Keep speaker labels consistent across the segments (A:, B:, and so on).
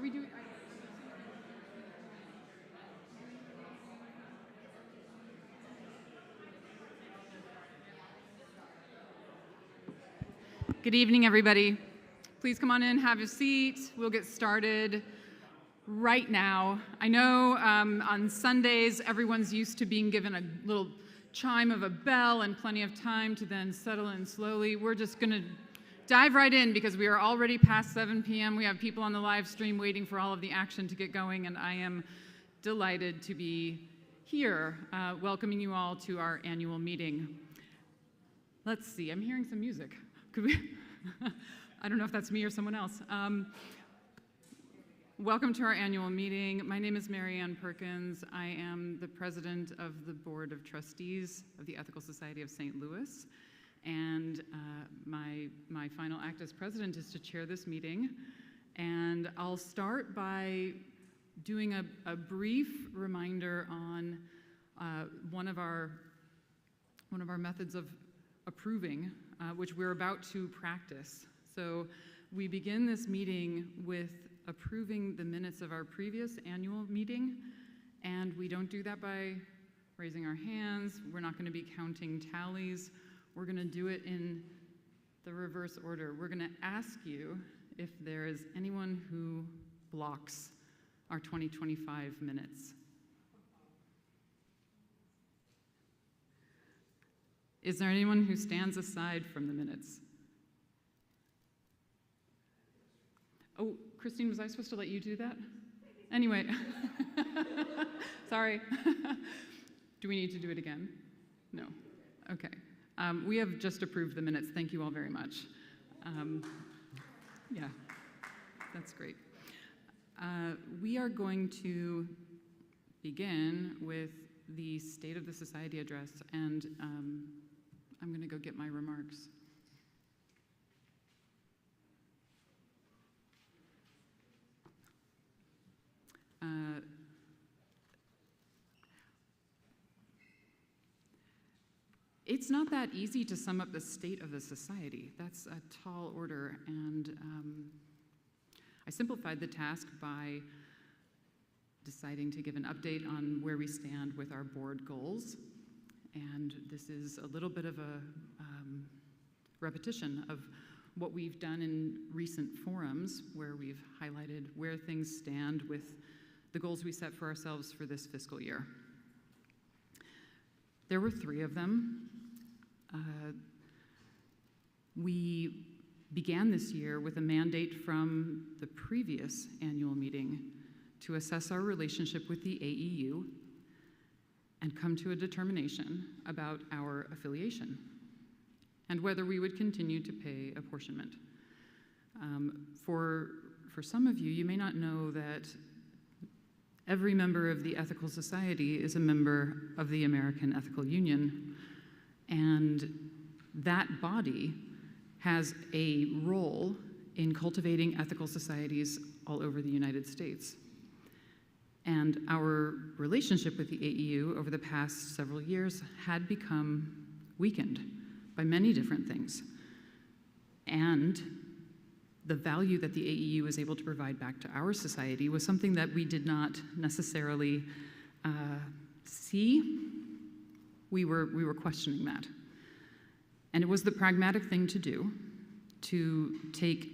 A: Are we doing? Good evening, everybody. Please come on in, have a seat. We'll get started right now. I know on Sundays, everyone's used to being given a little chime of a bell and plenty of time to then settle in slowly. We're just going to dive right in because we are already past 7 p.m. We have people on the live stream waiting for all of the action to get going, and I am delighted to be here welcoming you all to our annual meeting. Let's see, I'm hearing some music. Could we? I don't know if that's me or someone else. Welcome to our annual meeting. My name is Mary Ann Perkins. I am the president of the Board of Trustees of the Ethical Society of St. Louis. And my final act as president is to chair this meeting. And I'll start by doing a brief reminder on one of our methods of approving, which we're about to practice. So we begin this meeting with approving the minutes of our previous annual meeting, and we don't do that by raising our hands. We're not going to be counting tallies. We're going to do it in the reverse order. We're going to ask you if there is anyone who blocks our 2025 minutes. Is there anyone who stands aside from the minutes? Oh, Christine, was I supposed to let you do that? Anyway, sorry. Do we need to do it again? No. Okay. We have just approved the minutes. Thank you all very much. Yeah, that's great. We are going to begin with the State of the Society address, and I'm going to go get my remarks. It's not that easy to sum up the state of the society. That's a tall order, and I simplified the task by deciding to give an update on where we stand with our board goals. And this is a little bit of a repetition of what we've done in recent forums where we've highlighted where things stand with the goals we set for ourselves for this fiscal year. There were 3 of them. We began this year with a mandate from the previous annual meeting to assess our relationship with the AEU and come to a determination about our affiliation and whether we would continue to pay apportionment. For some of you, you may not know that every member of the Ethical Society is a member of the American Ethical Union, and that body has a role in cultivating ethical societies all over the United States. And our relationship with the AEU over the past several years had become weakened by many different things. And the value that the AEU was able to provide back to our society was something that we did not necessarily see. We were questioning that. And it was the pragmatic thing to do, to take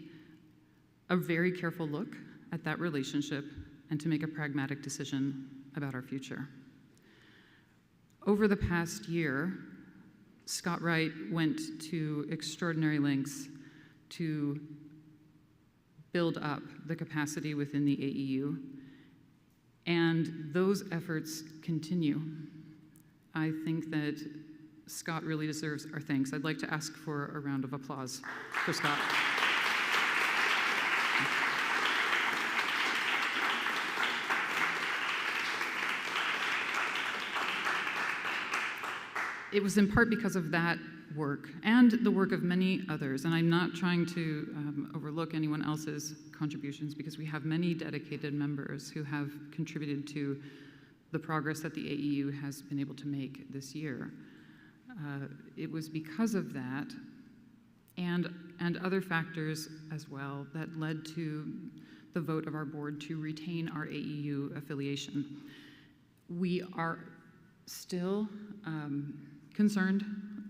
A: a very careful look at that relationship and to make a pragmatic decision about our future. Over the past year, Scott Wright went to extraordinary lengths to build up the capacity within the AEU, and those efforts continue. I think that Scott really deserves our thanks. I'd like to ask for a round of applause for Scott. It was in part because of that work and the work of many others, and I'm not trying to overlook anyone else's contributions because we have many dedicated members who have contributed to the progress that the AEU has been able to make this year. It was because of that and other factors as well that led to the vote of our board to retain our AEU affiliation. We are still concerned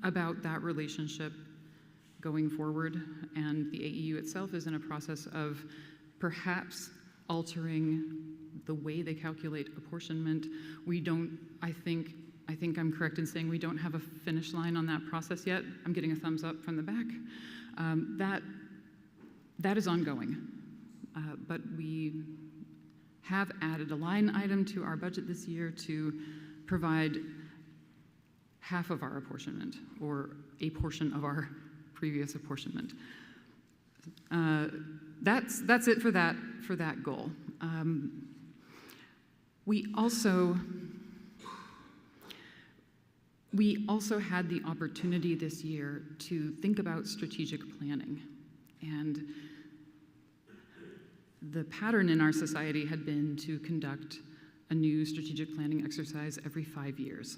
A: about that relationship going forward, and the AEU itself is in a process of perhaps altering the way they calculate apportionment. We don't, I think I'm correct in saying we don't have a finish line on that process yet. I'm getting a thumbs up from the back. That is ongoing, but we have added a line item to our budget this year to provide half of our apportionment, or a portion of our previous apportionment. That's it for that goal. We also had the opportunity this year to think about strategic planning, and the pattern in our society had been to conduct a new strategic planning exercise every 5 years.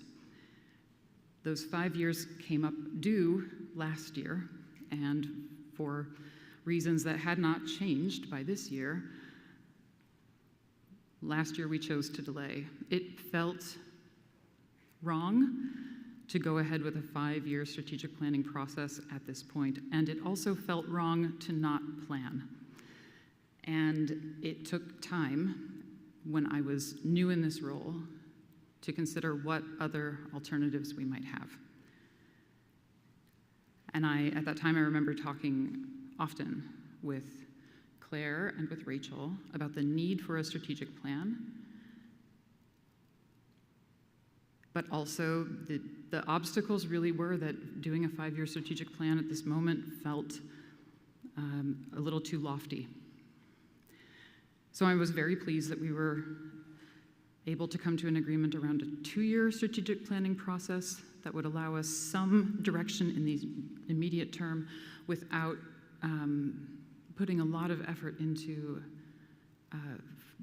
A: Those 5 years came up due last year, and for reasons that had not changed by this year, last year we chose to delay. It felt wrong to go ahead with a 5-year strategic planning process at this point, and it also felt wrong to not plan. And it took time, when I was new in this role, to consider what other alternatives we might have. And at that time, I remember talking often with Claire and with Rachel about the need for a strategic plan, but also the obstacles really were that doing a 5-year strategic plan at this moment felt a little too lofty. So I was very pleased that we were able to come to an agreement around a 2-year strategic planning process that would allow us some direction in the immediate term without putting a lot of effort into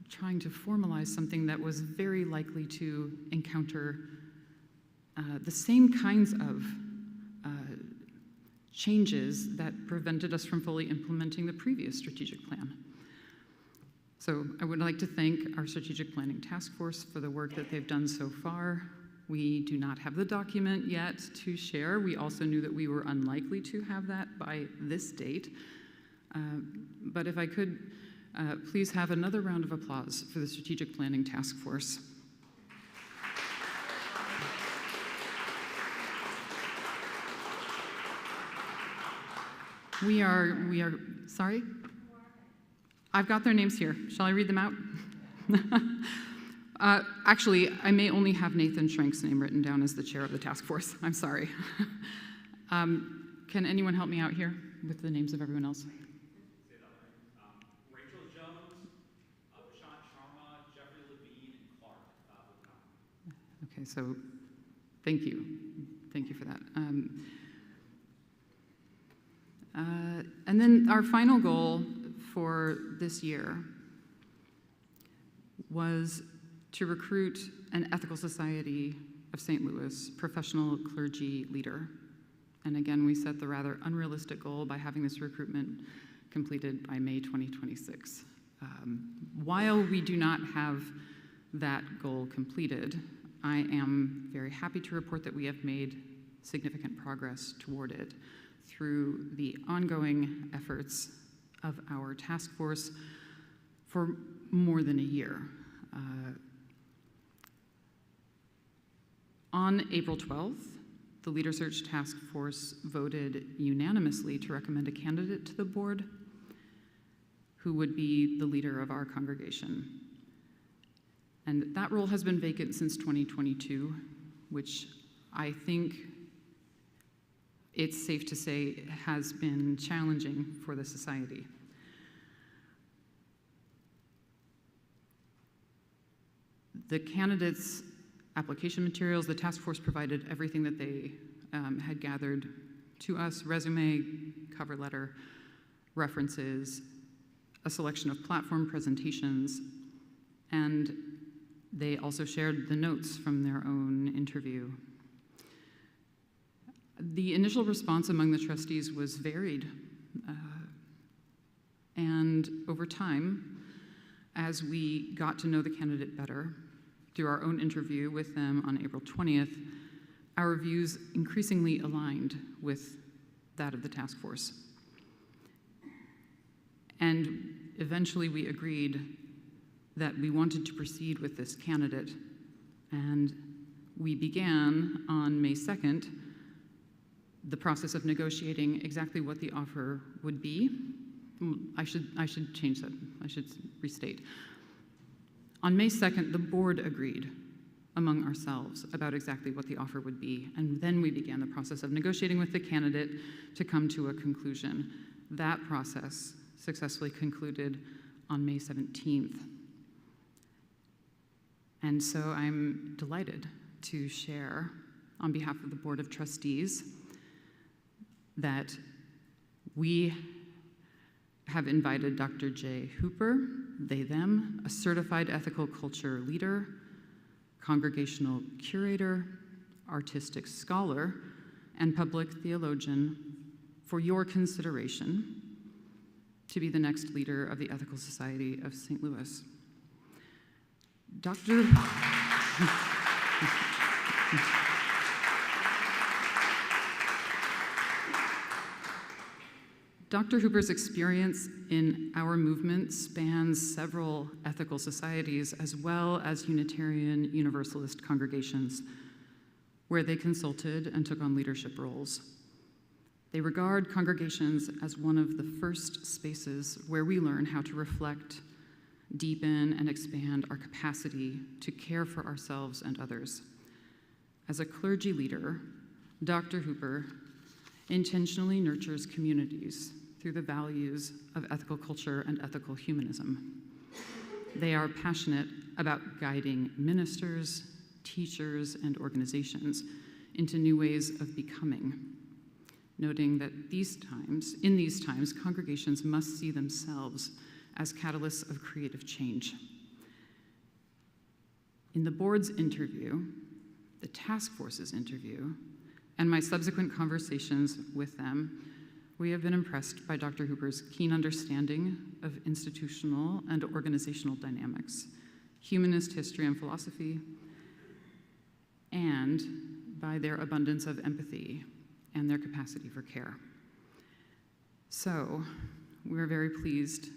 A: trying to formalize something that was very likely to encounter the same kinds of changes that prevented us from fully implementing the previous strategic plan. So I would like to thank our strategic planning task force for the work that they've done so far. We do not have the document yet to share. We also knew that we were unlikely to have that by this date. But if I could, please have another round of applause for the strategic planning task force. We are, sorry? I've got their names here. Shall I read them out? Actually, I may only have Nathan Schrenk's name written down as the chair of the task force. I'm sorry. Can anyone help me out here with the names of everyone else?
B: Rachel Jones, Prashant Sharma, Jeffrey Levine, and Clark.
A: Okay, so thank you. Thank you for that. And then our final goal for this year was to recruit an Ethical Society of St. Louis professional clergy leader. And again, we set the rather unrealistic goal by having this recruitment completed by May 2026. While we do not have that goal completed, I am very happy to report that we have made significant progress toward it through the ongoing efforts of our task force for more than a year. On April 12th, the Leader Search Task Force voted unanimously to recommend a candidate to the board who would be the leader of our congregation. And that role has been vacant since 2022, which I think it's safe to say has been challenging for the society. The candidates' application materials, the task force provided everything that they had gathered to us: resume, cover letter, references, a selection of platform presentations, and they also shared the notes from their own interview. The initial response among the trustees was varied, and over time, as we got to know the candidate better through our own interview with them on April 20th, our views increasingly aligned with that of the task force. And eventually we agreed that we wanted to proceed with this candidate, and we began on May 2nd the process of negotiating exactly what the offer would be. I should change that. I should restate. On May 2nd, the board agreed among ourselves about exactly what the offer would be, and then we began the process of negotiating with the candidate to come to a conclusion. That process successfully concluded on May 17th. And so I'm delighted to share on behalf of the Board of Trustees that we have invited Dr. Jay Hooper, they, them, a certified ethical culture leader, congregational curator, artistic scholar, and public theologian, for your consideration to be the next leader of the Ethical Society of St. Louis. Dr. Hooper's experience in our movement spans several ethical societies as well as Unitarian Universalist congregations, where they consulted and took on leadership roles. They regard congregations as one of the first spaces where we learn how to reflect, deepen, and expand our capacity to care for ourselves and others. As a clergy leader, Dr. Hooper intentionally nurtures communities through the values of ethical culture and ethical humanism. They are passionate about guiding ministers, teachers, and organizations into new ways of becoming, noting that in these times, congregations must see themselves as catalysts of creative change. In the board's interview, the task force's interview, and my subsequent conversations with them, we have been impressed by Dr. Hooper's keen understanding of institutional and organizational dynamics, humanist history and philosophy, and by their abundance of empathy and their capacity for care. So, we're very pleased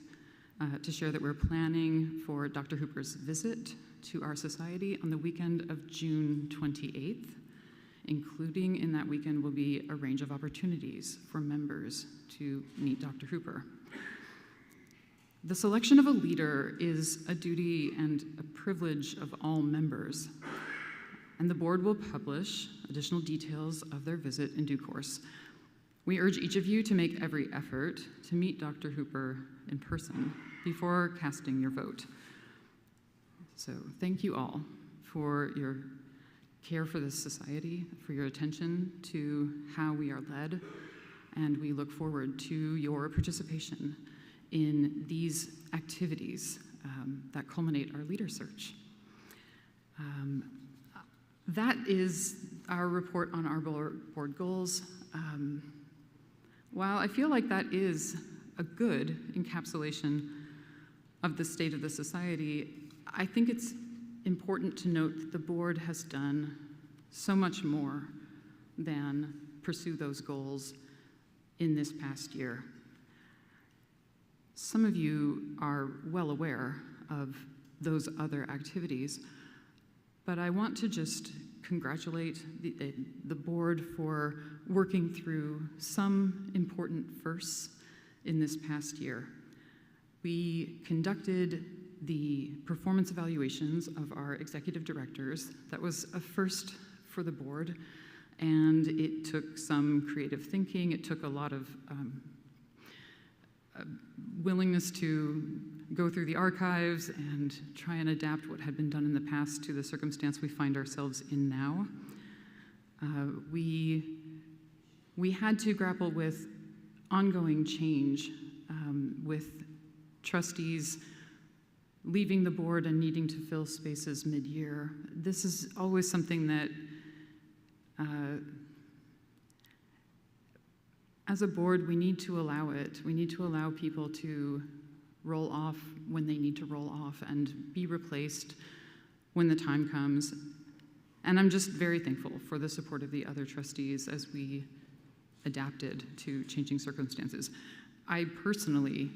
A: to share that we're planning for Dr. Hooper's visit to our society on the weekend of June 28th. Including in that weekend will be a range of opportunities for members to meet Dr. Hooper. The selection of a leader is a duty and a privilege of all members, and the board will publish additional details of their visit in due course. We urge each of you to make every effort to meet Dr. Hooper in person before casting your vote. So thank you all for your care for this society, for your attention to how we are led, and we look forward to your participation in these activities that culminate our leader search. That is our report on our board goals. While I feel like that is a good encapsulation of the state of the society, I think it's important to note that the board has done so much more than pursue those goals in this past year. Some of you are well aware of those other activities, but I want to just congratulate the board for working through some important firsts in this past year. We conducted the performance evaluations of our executive directors. That was a first for the board, and it took some creative thinking. It took a lot of willingness to go through the archives and try and adapt what had been done in the past to the circumstance we find ourselves in now. We had to grapple with ongoing change, with trustees leaving the board and needing to fill spaces mid-year. This is always something that, as a board, we need to allow it. We need to allow people to roll off when they need to roll off and be replaced when the time comes. And I'm just very thankful for the support of the other trustees as we adapted to changing circumstances. I personally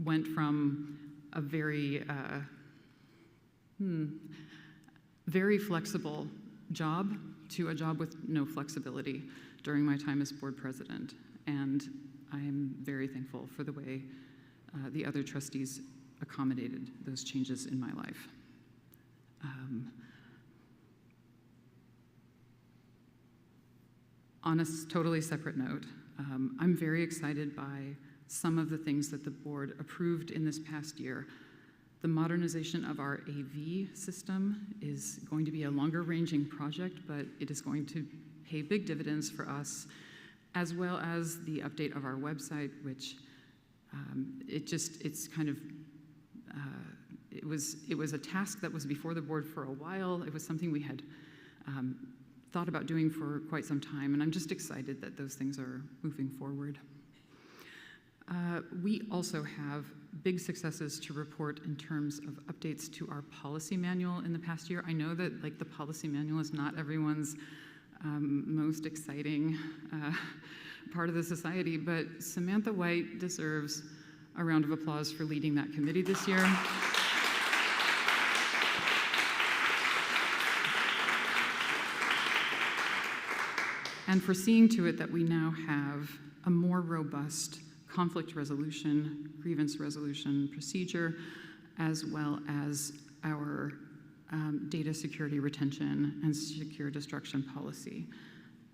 A: went from a very flexible job to a job with no flexibility during my time as board president. And I am very thankful for the way the other trustees accommodated those changes in my life. On a totally separate note, I'm very excited by some of the things that the board approved in this past year. The modernization of our AV system is going to be a longer-ranging project, but it is going to pay big dividends for us, as well as the update of our website, which it was a task that was before the board for a while. It was something we had thought about doing for quite some time, and I'm just excited that those things are moving forward. We also have big successes to report in terms of updates to our policy manual in the past year. I know that the policy manual is not everyone's most exciting part of the society, but Samantha White deserves a round of applause for leading that committee this year. And for seeing to it that we now have a more robust conflict resolution, grievance resolution procedure, as well as our data security retention and secure destruction policy.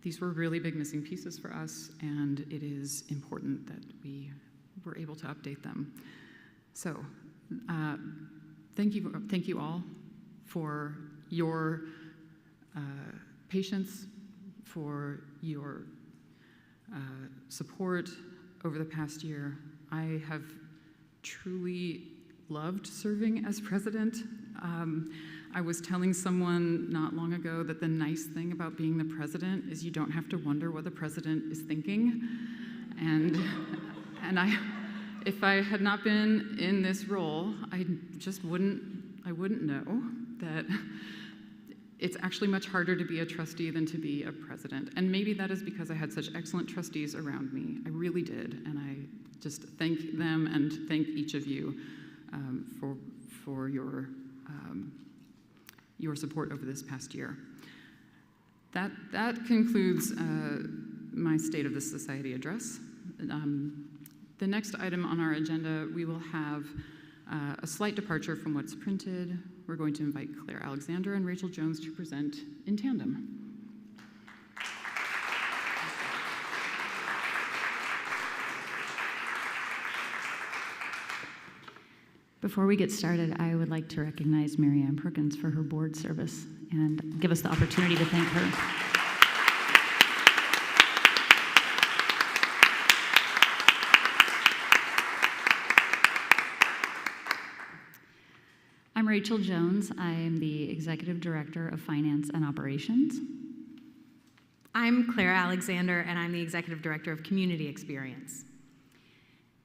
A: These were really big missing pieces for us, and it is important that we were able to update them. So thank you all for your patience, for your support over the past year. I have truly loved serving as president. I was telling someone not long ago that the nice thing about being the president is you don't have to wonder what the president is thinking. And if I had not been in this role, I wouldn't know that it's actually much harder to be a trustee than to be a president. And maybe that is because I had such excellent trustees around me. I really did, and I just thank them and thank each of you for your support over this past year. That concludes my State of the Society address. The next item on our agenda, we will have a slight departure from what's printed. We're going to invite Claire Alexander and Rachel Jones to present in tandem.
C: Before we get started, I would like to recognize Mary Ann Perkins for her board service and give us the opportunity to thank her. I'm Rachel Jones. I am the Executive Director of Finance and Operations.
D: I'm Claire Alexander, and I'm the Executive Director of Community Experience.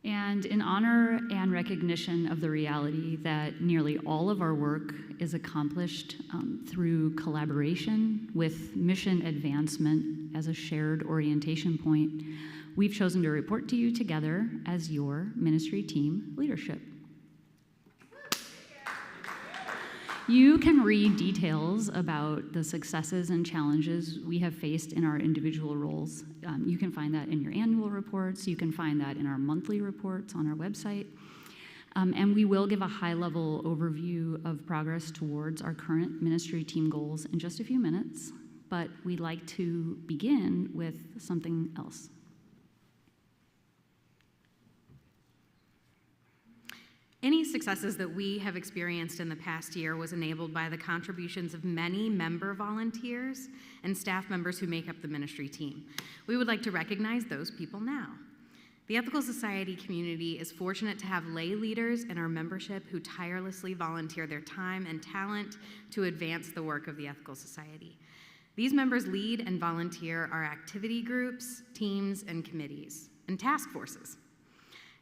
C: And in honor and recognition of the reality that nearly all of our work is accomplished through collaboration with mission advancement as a shared orientation point, we've chosen to report to you together as your ministry team leadership. You can read details about the successes and challenges we have faced in our individual roles. You can find that in your annual reports. You can find that in our monthly reports on our website. And we will give a high-level overview of progress towards our current ministry team goals in just a few minutes, but we'd like to begin with something else.
D: Any successes that we have experienced in the past year was enabled by the contributions of many member volunteers and staff members who make up the ministry team. We would like to recognize those people now. The Ethical Society community is fortunate to have lay leaders in our membership who tirelessly volunteer their time and talent to advance the work of the Ethical Society. These members lead and volunteer our activity groups, teams, and committees, and task forces.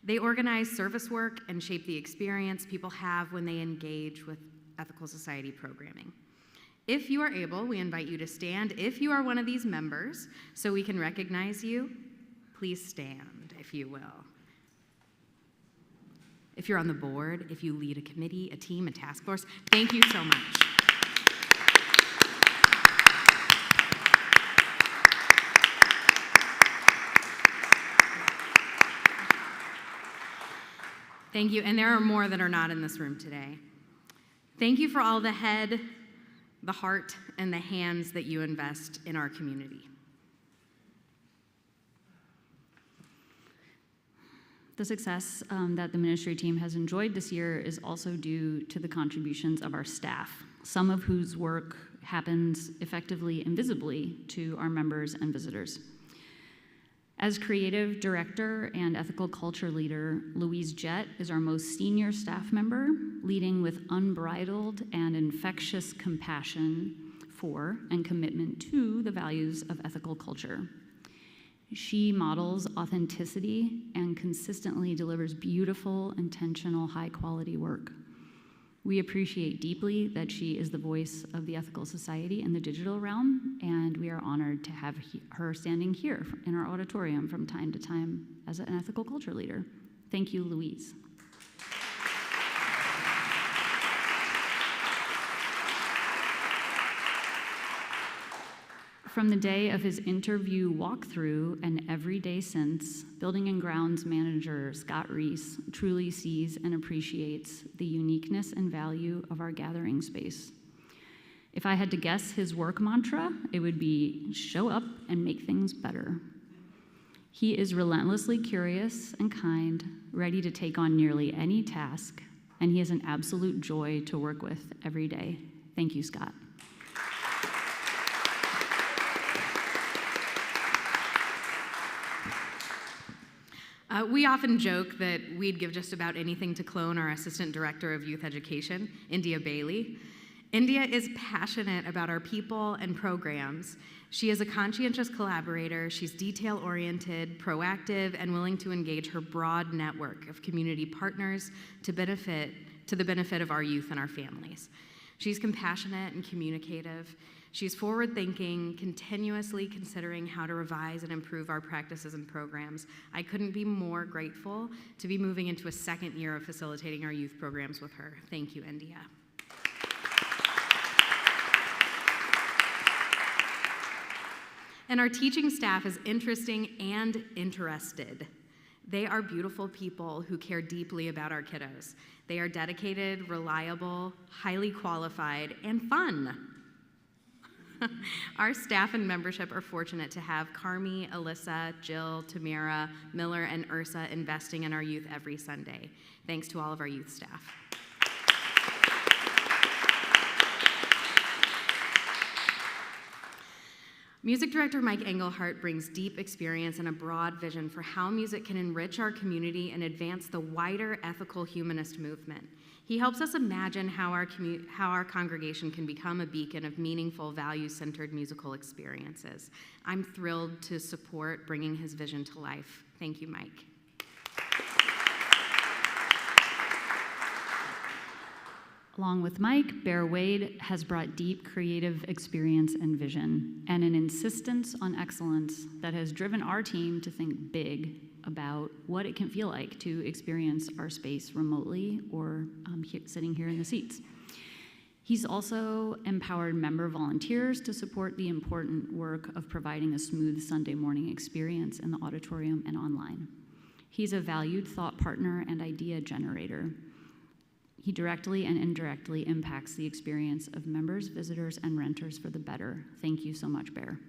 D: They organize service work and shape the experience people have when they engage with Ethical Society programming. If you are able, we invite you to stand if you are one of these members so we can recognize you. Please stand, if you will. If you're on the board, if you lead a committee, a team, a task force, thank you so much. Thank you, and there are more that are not in this room today. Thank you for all the head, the heart, and the hands that you invest in our community.
C: The success that the ministry team has enjoyed this year is also due to the contributions of our staff, some of whose work happens effectively and visibly to our members and visitors. As creative director and ethical culture leader, Louise Jett is our most senior staff member, leading with unbridled and infectious compassion for and commitment to the values of ethical culture. She models authenticity and consistently delivers beautiful, intentional, high-quality work. We appreciate deeply that she is the voice of the Ethical Society in the digital realm, and we are honored to have her standing here in our auditorium from time to time as an ethical culture leader. Thank you, Louise. From the day of his interview walkthrough and every day since, Building and Grounds Manager Scott Reese truly sees and appreciates the uniqueness and value of our gathering space. If I had to guess his work mantra, it would be show up and make things better. He is relentlessly curious and kind, ready to take on nearly any task, and he is an absolute joy to work with every day. Thank you, Scott.
D: We often joke that we'd give just about anything to clone our Assistant Director of Youth Education, India Bailey. India is passionate about our people and programs. She is a conscientious collaborator. She's detail-oriented, proactive, and willing to engage her broad network of community partners to the benefit of our youth and our families. She's compassionate and communicative. She's forward-thinking, continuously considering how to revise and improve our practices and programs. I couldn't be more grateful to be moving into a second year of facilitating our youth programs with her. Thank you, India. And our teaching staff is interesting and interested. They are beautiful people who care deeply about our kiddos. They are dedicated, reliable, highly qualified, and fun. Our staff and membership are fortunate to have Carmi, Alyssa, Jill, Tamara, Miller, and Ursa investing in our youth every Sunday. Thanks to all of our youth staff. Music director Mike Engelhardt brings deep experience and a broad vision for how music can enrich our community and advance the wider ethical humanist movement. He helps us imagine how our congregation can become a beacon of meaningful, value-centered musical experiences. I'm thrilled to support bringing his vision to life. Thank you, Mike.
C: Along with Mike, Bear Wade has brought deep creative experience and vision, and an insistence on excellence that has driven our team to think big about what it can feel like to experience our space remotely or sitting here in the seats. He's also empowered member volunteers to support the important work of providing a smooth Sunday morning experience in the auditorium and online. He's a valued thought partner and idea generator. He directly and indirectly impacts the experience of members, visitors, and renters for the better. Thank you so much, Bear.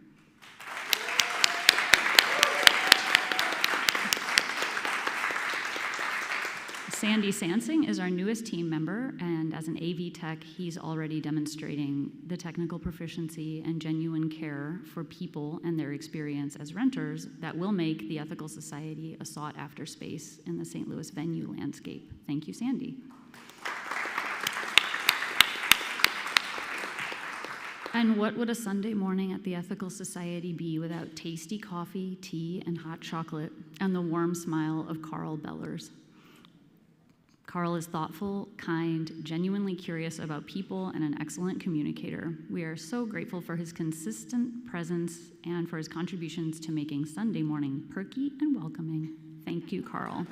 C: Sandy Sansing is our newest team member, and as an AV tech, he's already demonstrating the technical proficiency and genuine care for people and their experience as renters that will make the Ethical Society a sought-after space in the St. Louis venue landscape. Thank you, Sandy. And what would a Sunday morning at the Ethical Society be without tasty coffee, tea, and hot chocolate, and the warm smile of Carl Bellers? Carl is thoughtful, kind, genuinely curious about people, and an excellent communicator. We are so grateful for his consistent presence and for his contributions to making Sunday morning perky and welcoming. Thank you, Carl.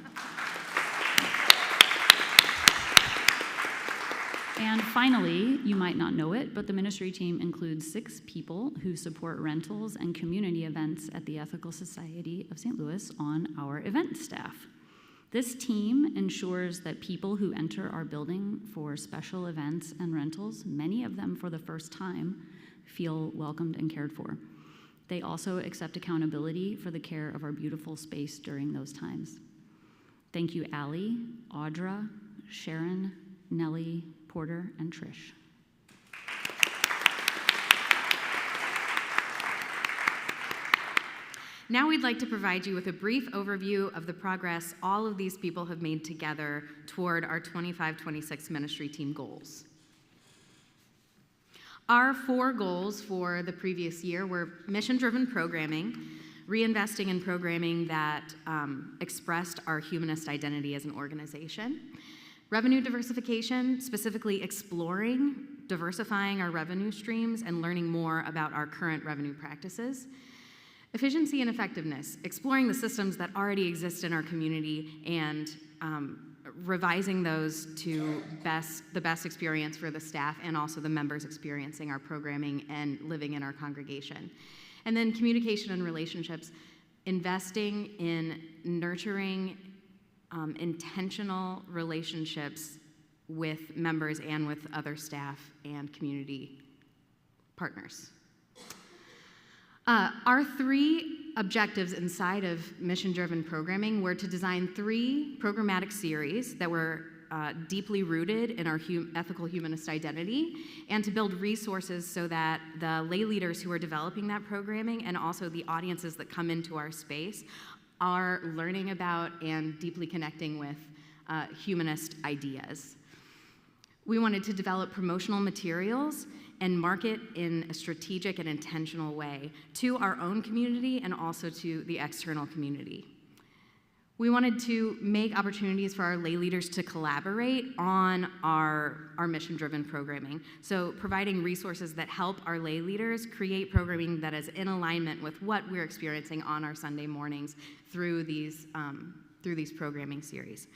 C: And finally, you might not know it, but the ministry team includes 6 people who support rentals and community events at the Ethical Society of St. Louis on our event staff. This team ensures that people who enter our building for special events and rentals, many of them for the first time, feel welcomed and cared for. They also accept accountability for the care of our beautiful space during those times. Thank you, Allie, Audra, Sharon, Nellie, Porter, and Trish.
D: Now we'd like to provide you with a brief overview of the progress all of these people have made together toward our 25-26 ministry team goals. Our 4 goals for the previous year were mission-driven programming, reinvesting in programming that expressed our humanist identity as an organization, revenue diversification, specifically exploring, diversifying our revenue streams, and learning more about our current revenue practices. Efficiency and effectiveness, exploring the systems that already exist in our community and revising those to the best experience for the staff and also the members experiencing our programming and living in our congregation. And then communication and relationships, investing in nurturing intentional relationships with members and with other staff and community partners. Our 3 objectives inside of mission-driven programming were to design 3 programmatic series that were deeply rooted in our ethical humanist identity, and to build resources so that the lay leaders who are developing that programming and also the audiences that come into our space are learning about and deeply connecting with humanist ideas. We wanted to develop promotional materials and market in a strategic and intentional way to our own community and also to the external community. We wanted to make opportunities for our lay leaders to collaborate on our mission-driven programming. So providing resources that help our lay leaders create programming that is in alignment with what we're experiencing on our Sunday mornings through these programming series.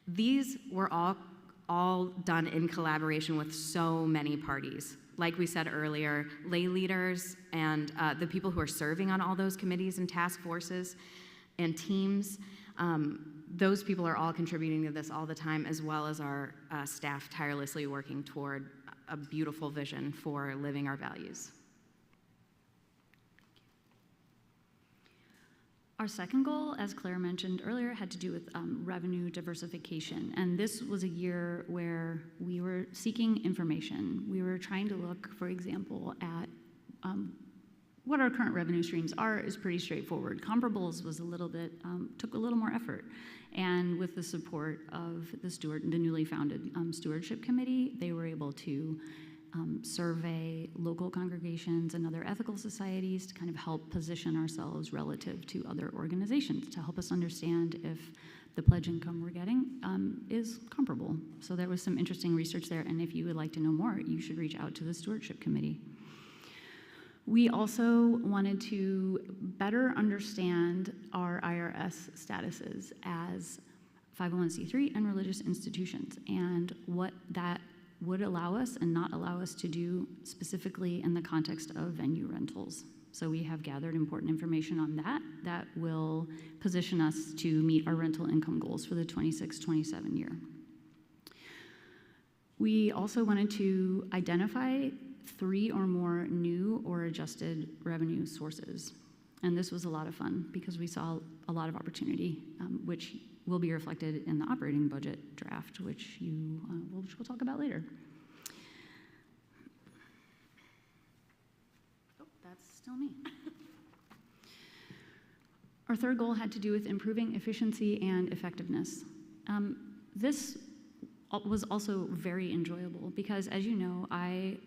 D: These were all done in collaboration with so many parties. Like we said earlier, lay leaders and the people who are serving on all those committees and task forces and teams, those people are all contributing to this all the time, as well as our staff tirelessly working toward a beautiful vision for living our values.
C: Our second goal, as Claire mentioned earlier, had to do with revenue diversification. And this was a year where we were seeking information. We were trying to look, for example, at what our current revenue streams are is pretty straightforward. Comparables was a little bit, took a little more effort. And with the support of the newly founded Stewardship Committee, they were able to survey local congregations and other ethical societies to kind of help position ourselves relative to other organizations to help us understand if the pledge income we're getting is comparable. So there was some interesting research there, and if you would like to know more, you should reach out to the Stewardship Committee. We also wanted to better understand our IRS statuses as 501c3 and religious institutions and what that would allow us and not allow us to do specifically in the context of venue rentals. So we have gathered important information on that will position us to meet our rental income goals for the 26-27 year. We also wanted to identify 3 or more new or adjusted revenue sources. And this was a lot of fun because we saw a lot of opportunity, which will be reflected in the operating budget draft, which we'll talk about later. Oh, that's still me. Our third goal had to do with improving efficiency and effectiveness. This was also very enjoyable because, as you know, I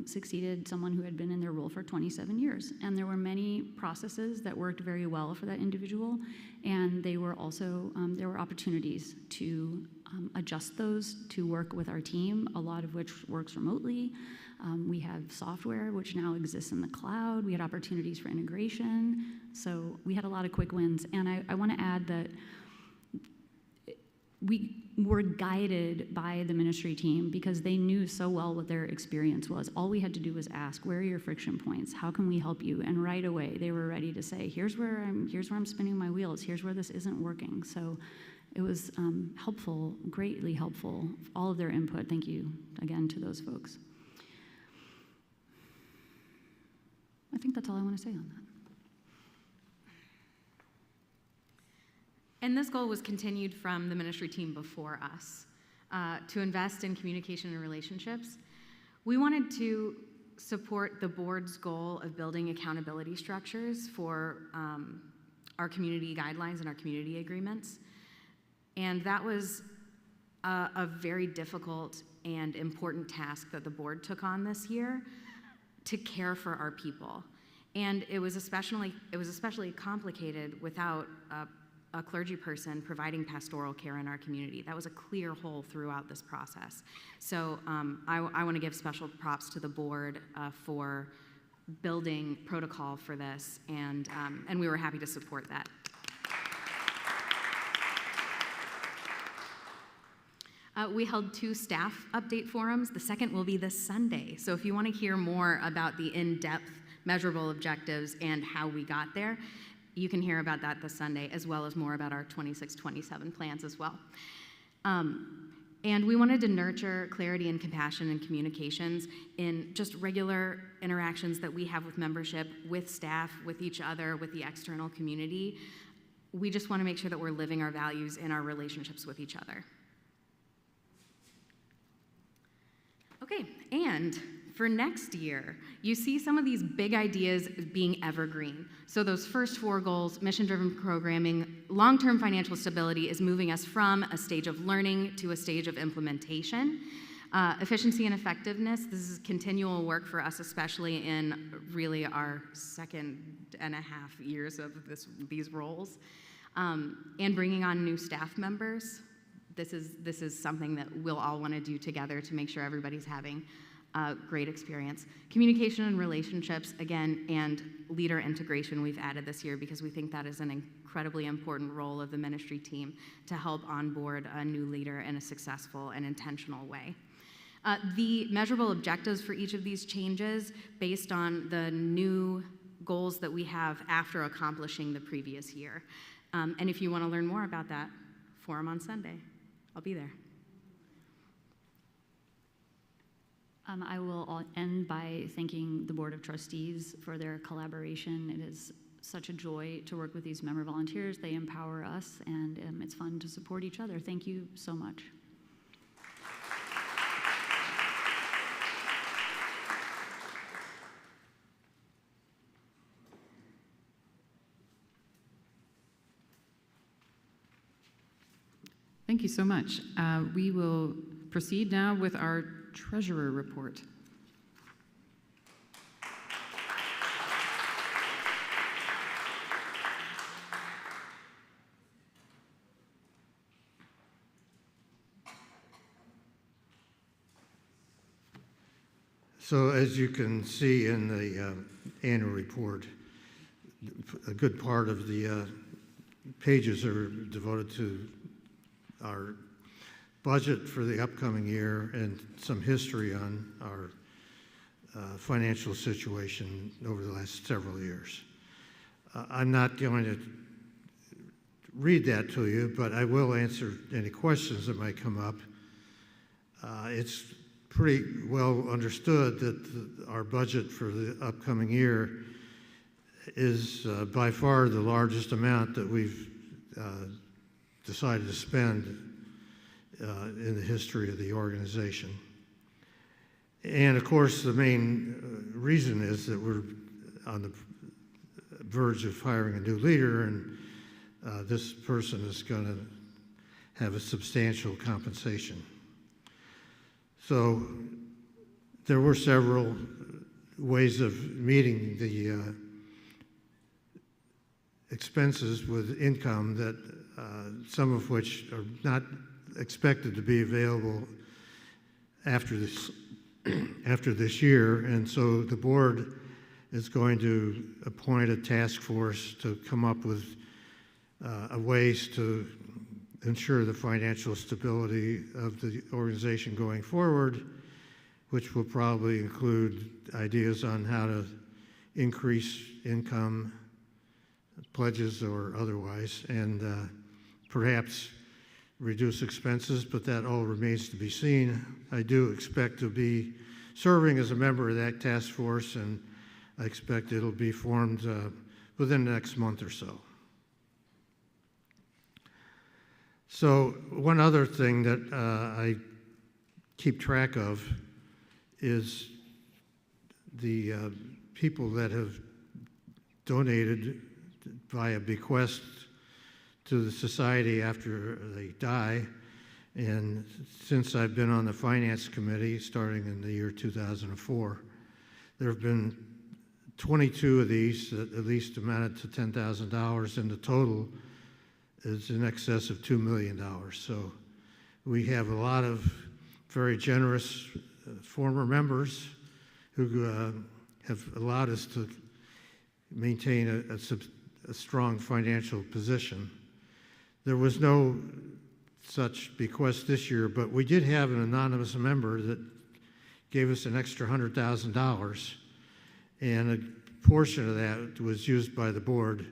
C: succeeded someone who had been in their role for 27 years, and there were many processes that worked very well for that individual, and they were also there were opportunities to adjust those to work with our team, a lot of which works remotely. We have software which now exists in the cloud. We had opportunities for integration, so we had a lot of quick wins. And I want to add that we were guided by the ministry team because they knew so well what their experience was. All we had to do was ask, where are your friction points? How can we help you? And right away, they were ready to say, here's where I'm spinning my wheels. Here's where this isn't working. So it was helpful, greatly helpful, all of their input. Thank you again to those folks. I think that's all I want to say on that.
D: And this goal was continued from the ministry team before us, to invest in communication and relationships. We wanted to support the board's goal of building accountability structures for our community guidelines and our community agreements. And that was a very difficult and important task that the board took on this year, to care for our people. And it was especially complicated without a clergy person providing pastoral care in our community. That was a clear hole throughout this process. So I want to give special props to the board for building protocol for this, and we were happy to support that. We held 2 staff update forums. The second will be this Sunday. So if you want to hear more about the in-depth measurable objectives and how we got there, you can hear about that this Sunday, as well as more about our 26-27 plans as well. And we wanted to nurture clarity and compassion in communications in just regular interactions that we have with membership, with staff, with each other, with the external community. We just want to make sure that we're living our values in our relationships with each other. Okay, and for next year, you see some of these big ideas being evergreen. So those first 4 goals, mission-driven programming, long-term financial stability, is moving us from a stage of learning to a stage of implementation. Efficiency and effectiveness, this is continual work for us, especially in really our 2.5 years of these roles. And bringing on new staff members. This is something that we'll all want to do together to make sure everybody's having a great experience. Communication and relationships, again, and leader integration we've added this year because we think that is an incredibly important role of the ministry team to help onboard a new leader in a successful and intentional way. The measurable objectives for each of these changes based on the new goals that we have after accomplishing the previous year. And if you want to learn more about that, forum on Sunday. I'll be there.
C: I will end by thanking the Board of Trustees for their collaboration. It is such a joy to work with these member volunteers. They empower us, and it's fun to support each other. Thank you so much.
A: Thank you so much. We will proceed now with our treasurer report.
E: So as you can see in the annual report, a good part of the pages are devoted to our budget for the upcoming year and some history on our financial situation over the last several years. I'm not going to read that to you, but I will answer any questions that might come up. It's pretty well understood that our budget for the upcoming year is by far the largest amount that we've decided to spend in the history of the organization. And of course, the main reason is that we're on the verge of hiring a new leader, and this person is going to have a substantial compensation. So there were several ways of meeting the expenses with income that some of which are not expected to be available after this year, and so the board is going to appoint a task force to come up with ways to ensure the financial stability of the organization going forward, which will probably include ideas on how to increase income, pledges or otherwise, and perhaps reduce expenses, but that all remains to be seen. I do expect to be serving as a member of that task force, and I expect it'll be formed within the next month or so. So one other thing that I keep track of is the people that have donated via bequest to the society after they die. And since I've been on the finance committee, starting in the year 2004, there have been 22 of these that at least amounted to $10,000, and the total is in excess of $2 million. So we have a lot of very generous former members who have allowed us to maintain a strong financial position. There was no such bequest this year, but we did have an anonymous member that gave us an extra $100,000, and a portion of that was used by the board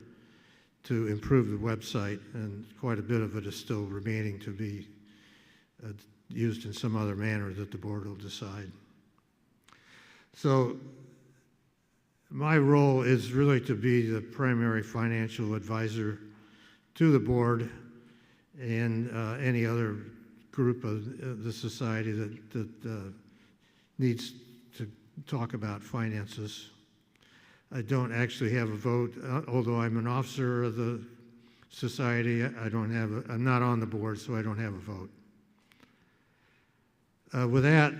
E: to improve the website, and quite a bit of it is still remaining to be used in some other manner that the board will decide. So my role is really to be the primary financial advisor to the board and any other group of the society that needs to talk about finances. I don't actually have a vote, although I'm an officer of the society. I'm not on the board, so I don't have a vote. With that,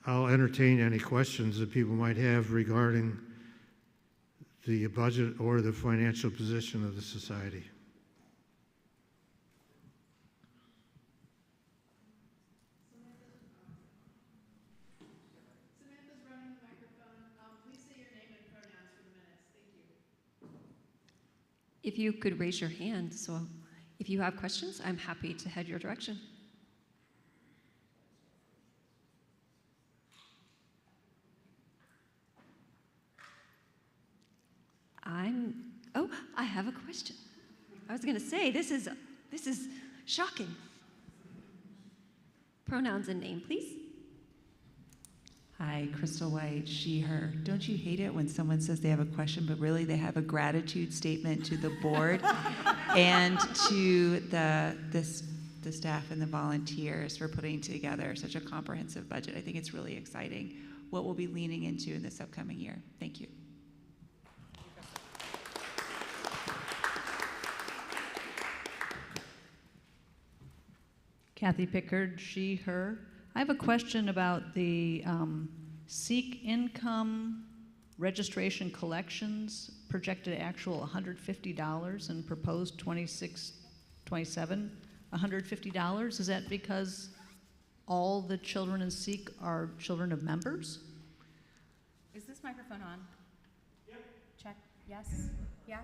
E: I'll entertain any questions that people might have regarding the budget or the financial position of the society.
F: Samantha's running the microphone. Please say your name and pronouns for the minutes. Thank you.
G: If you could raise your hand, so if you have questions, I'm happy to head your direction. I have a question. I was going to say, this is shocking. Pronouns and name, please.
H: Hi, Crystal White, she, her. Don't you hate it when someone says they have a question, but really they have a gratitude statement to the board and to the staff and the volunteers for putting together such a comprehensive budget? I think it's really exciting what we'll be leaning into in this upcoming year. Thank you.
I: Kathy Pickard, she, her. I have a question about the SEEK income registration collections, projected actual $150 and proposed 27, $150. Is that because all the children in SEEK are children of members?
D: Is this microphone on? Yep. Check. Yes. Yeah.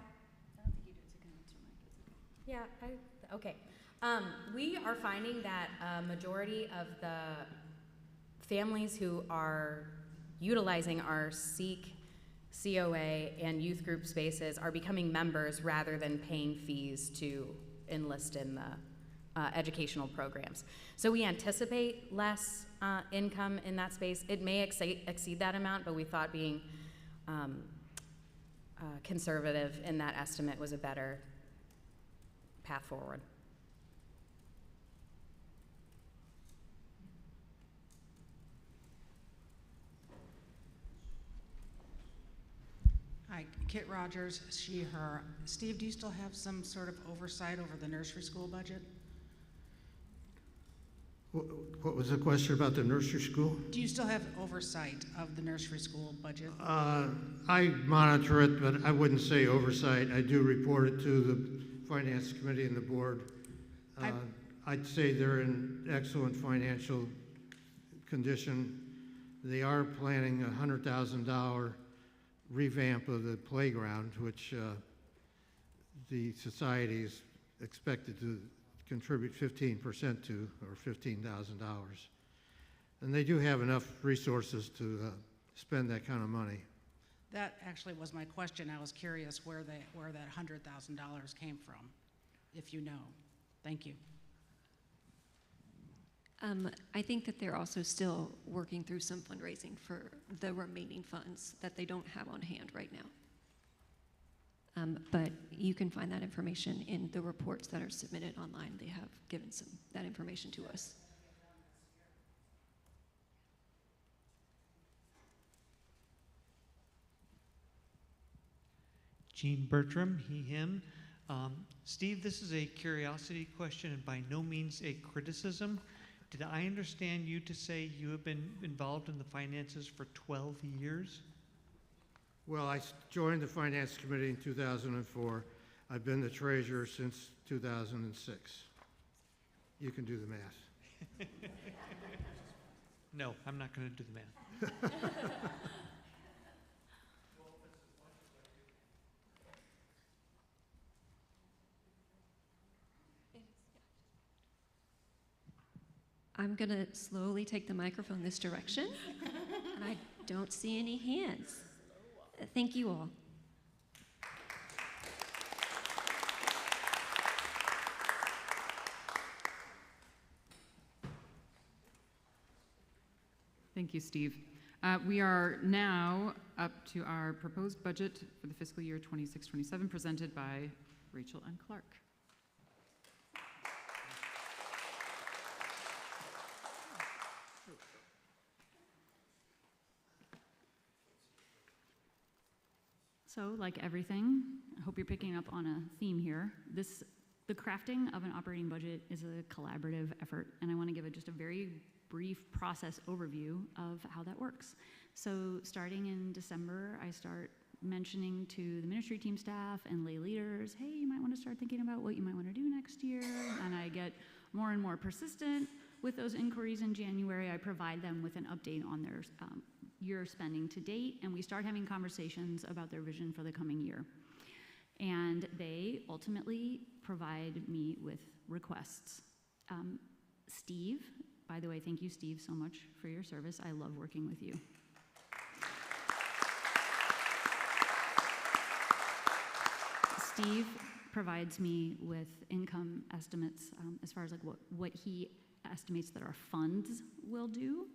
C: I don't think you do. It's a condenser mic.
D: Yeah. Okay. We are finding that a majority of the families who are utilizing our SEEK, COA, and youth group spaces are becoming members rather than paying fees to enlist in the educational programs. So we anticipate less income in that space. It may exceed that amount, but we thought being conservative in that estimate was a better path forward.
J: Hi, Kit Rogers, she, her. Steve, do you still have some sort of oversight over the nursery school budget?
E: What was the question about the nursery school?
J: Do you still have oversight of the nursery school budget?
E: I monitor it, but I wouldn't say oversight. I do report it to the Finance Committee and the board. I'd say they're in excellent financial condition. They are planning a $100,000 revamp of the playground, which the society is expected to contribute 15% to, or $15,000. And they do have enough resources to spend that kind of money.
J: That actually was my question. I was curious where that $100,000 came from, if you know. Thank you.
G: I think that they're also still working through some fundraising for the remaining funds that they don't have on hand right now. But you can find that information in the reports that are submitted online. They have given that information to us.
K: Gene Bertram, he, him. Steve, this is a curiosity question and by no means a criticism. Did I understand you to say you have been involved in the finances for 12 years?
E: Well, I joined the Finance Committee in 2004. I've been the treasurer since 2006. You can do the math.
K: No, I'm not going to do the math.
G: I'm going to slowly take the microphone this direction, and I don't see any hands. Thank you all.
A: Thank you, Steve. We are now up to our proposed budget for the fiscal year 26-27, presented by Rachel and Clark.
C: So, like everything, I hope you're picking up on a theme here. The crafting of an operating budget is a collaborative effort, and I want to give just a very brief process overview of how that works. So, starting in December, I start mentioning to the ministry team staff and lay leaders, hey, you might want to start thinking about what you might want to do next year, and I get more and more persistent with those inquiries in January. I provide them with an update on their year spending to date, and we start having conversations about their vision for the coming year. And they ultimately provide me with requests. Steve, by the way, thank you, Steve, so much for your service. I love working with you. Steve provides me with income estimates as far as like what he estimates that our funds will do.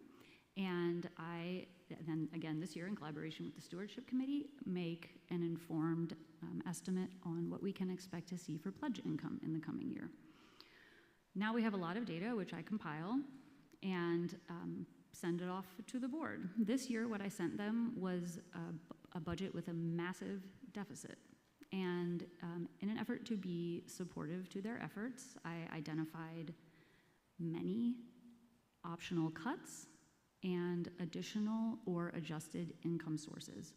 C: And I then, again, this year in collaboration with the Stewardship Committee, make an informed estimate on what we can expect to see for pledge income in the coming year. Now we have a lot of data, which I compile and send it off to the board. This year, what I sent them was a budget with a massive deficit. And in an effort to be supportive to their efforts, I identified many optional cuts and additional or adjusted income sources.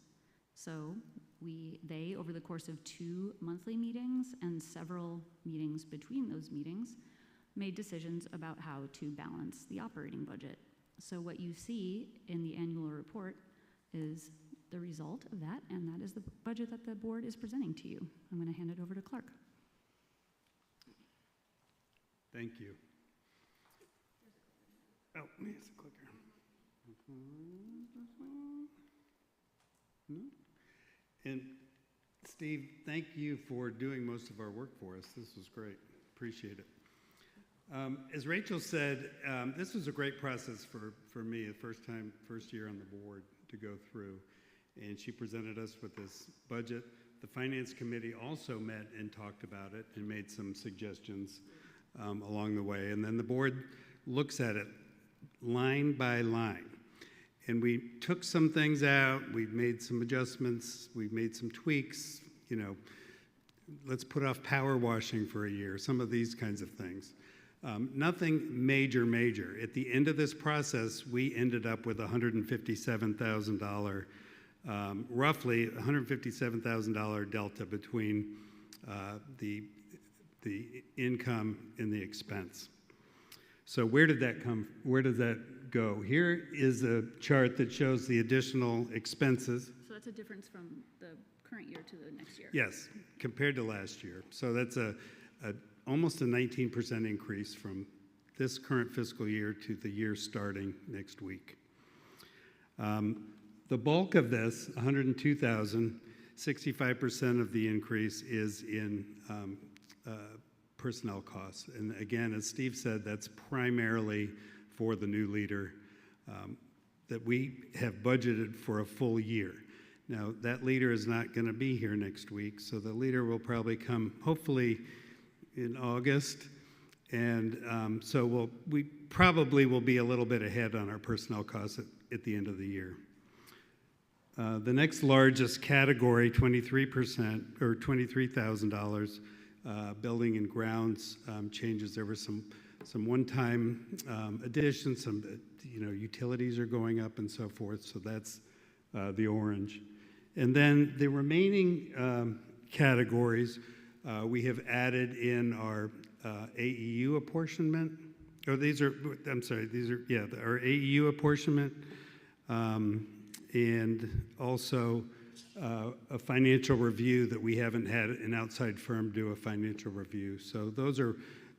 C: So they, over the course of 2 monthly meetings and several meetings between those meetings, made decisions about how to balance the operating budget. So what you see in the annual report is the result of that, and that is the budget that the board is presenting to you. I'm going to hand it over to Clark.
L: Thank you. Oh, here's a clicker. No? And Steve, thank you for doing most of our work for us. This was great. Appreciate it. As Rachel said, this was a great process for me, the first year on the board to go through. And she presented us with this budget. The Finance Committee also met and talked about it and made some suggestions along the way. And then the board looks at it line by line. And we took some things out, we've made some adjustments, we've made some tweaks, let's put off power washing for a year, some of these kinds of things. Nothing major. At the end of this process, we ended up with $157,000, roughly $157,000 delta between the income and the expense. So where did that go? Here is a chart that shows the additional expenses.
C: So that's a difference from the current year to the next year.
L: Yes, compared to last year. So that's almost a 19% increase from this current fiscal year to the year starting next week. The bulk of this, 102,000, 65% of the increase is in personnel costs. And again, as Steve said, that's primarily for the new leader that we have budgeted for a full year. Now, that leader is not going to be here next week, so the leader will probably come hopefully in August. And so we probably will be a little bit ahead on our personnel costs at the end of the year. The next largest category, 23% or $23,000, building and grounds changes. There were some one-time additions, some utilities are going up and so forth. So that's the orange. And then the remaining categories, we have added in our AEU apportionment. Our AEU apportionment, and also a financial review that we haven't had an outside firm do a financial review. So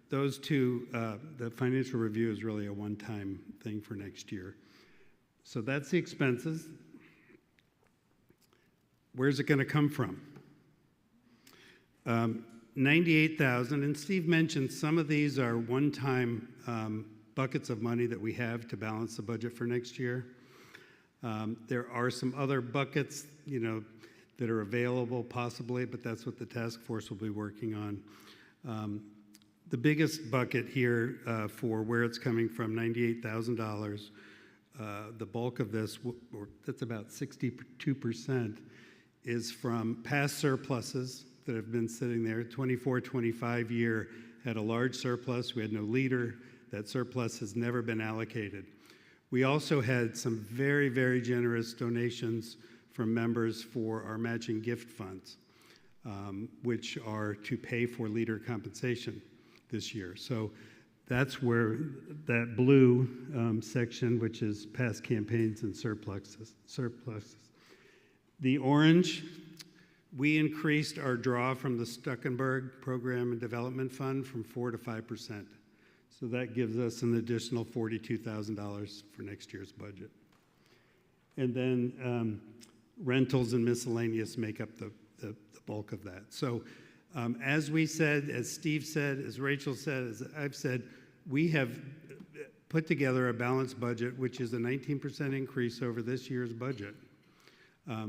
L: those two, the financial review is really a one-time thing for next year. So that's the expenses. Where's it going to come from? 98,000, and Steve mentioned some of these are one-time buckets of money that we have to balance the budget for next year. There are some other buckets, that are available possibly, but that's what the task force will be working on. The biggest bucket here for where it's coming from, $98,000, the bulk of this, or that's about 62%, is from past surpluses that have been sitting there. 24-25 year had a large surplus. We had no leader. That surplus has never been allocated. We also had some very, very generous donations from members for our matching gift funds, which are to pay for leader compensation this year. So that's where that blue section, which is past campaigns and surpluses. The orange, we increased our draw from the Stuckenberg Program and Development Fund from 4% to 5%. So that gives us an additional $42,000 for next year's budget. And then rentals and miscellaneous make up the bulk of that. So as we said, as Steve said, as Rachel said, as I've said, we have put together a balanced budget, which is a 19% increase over this year's budget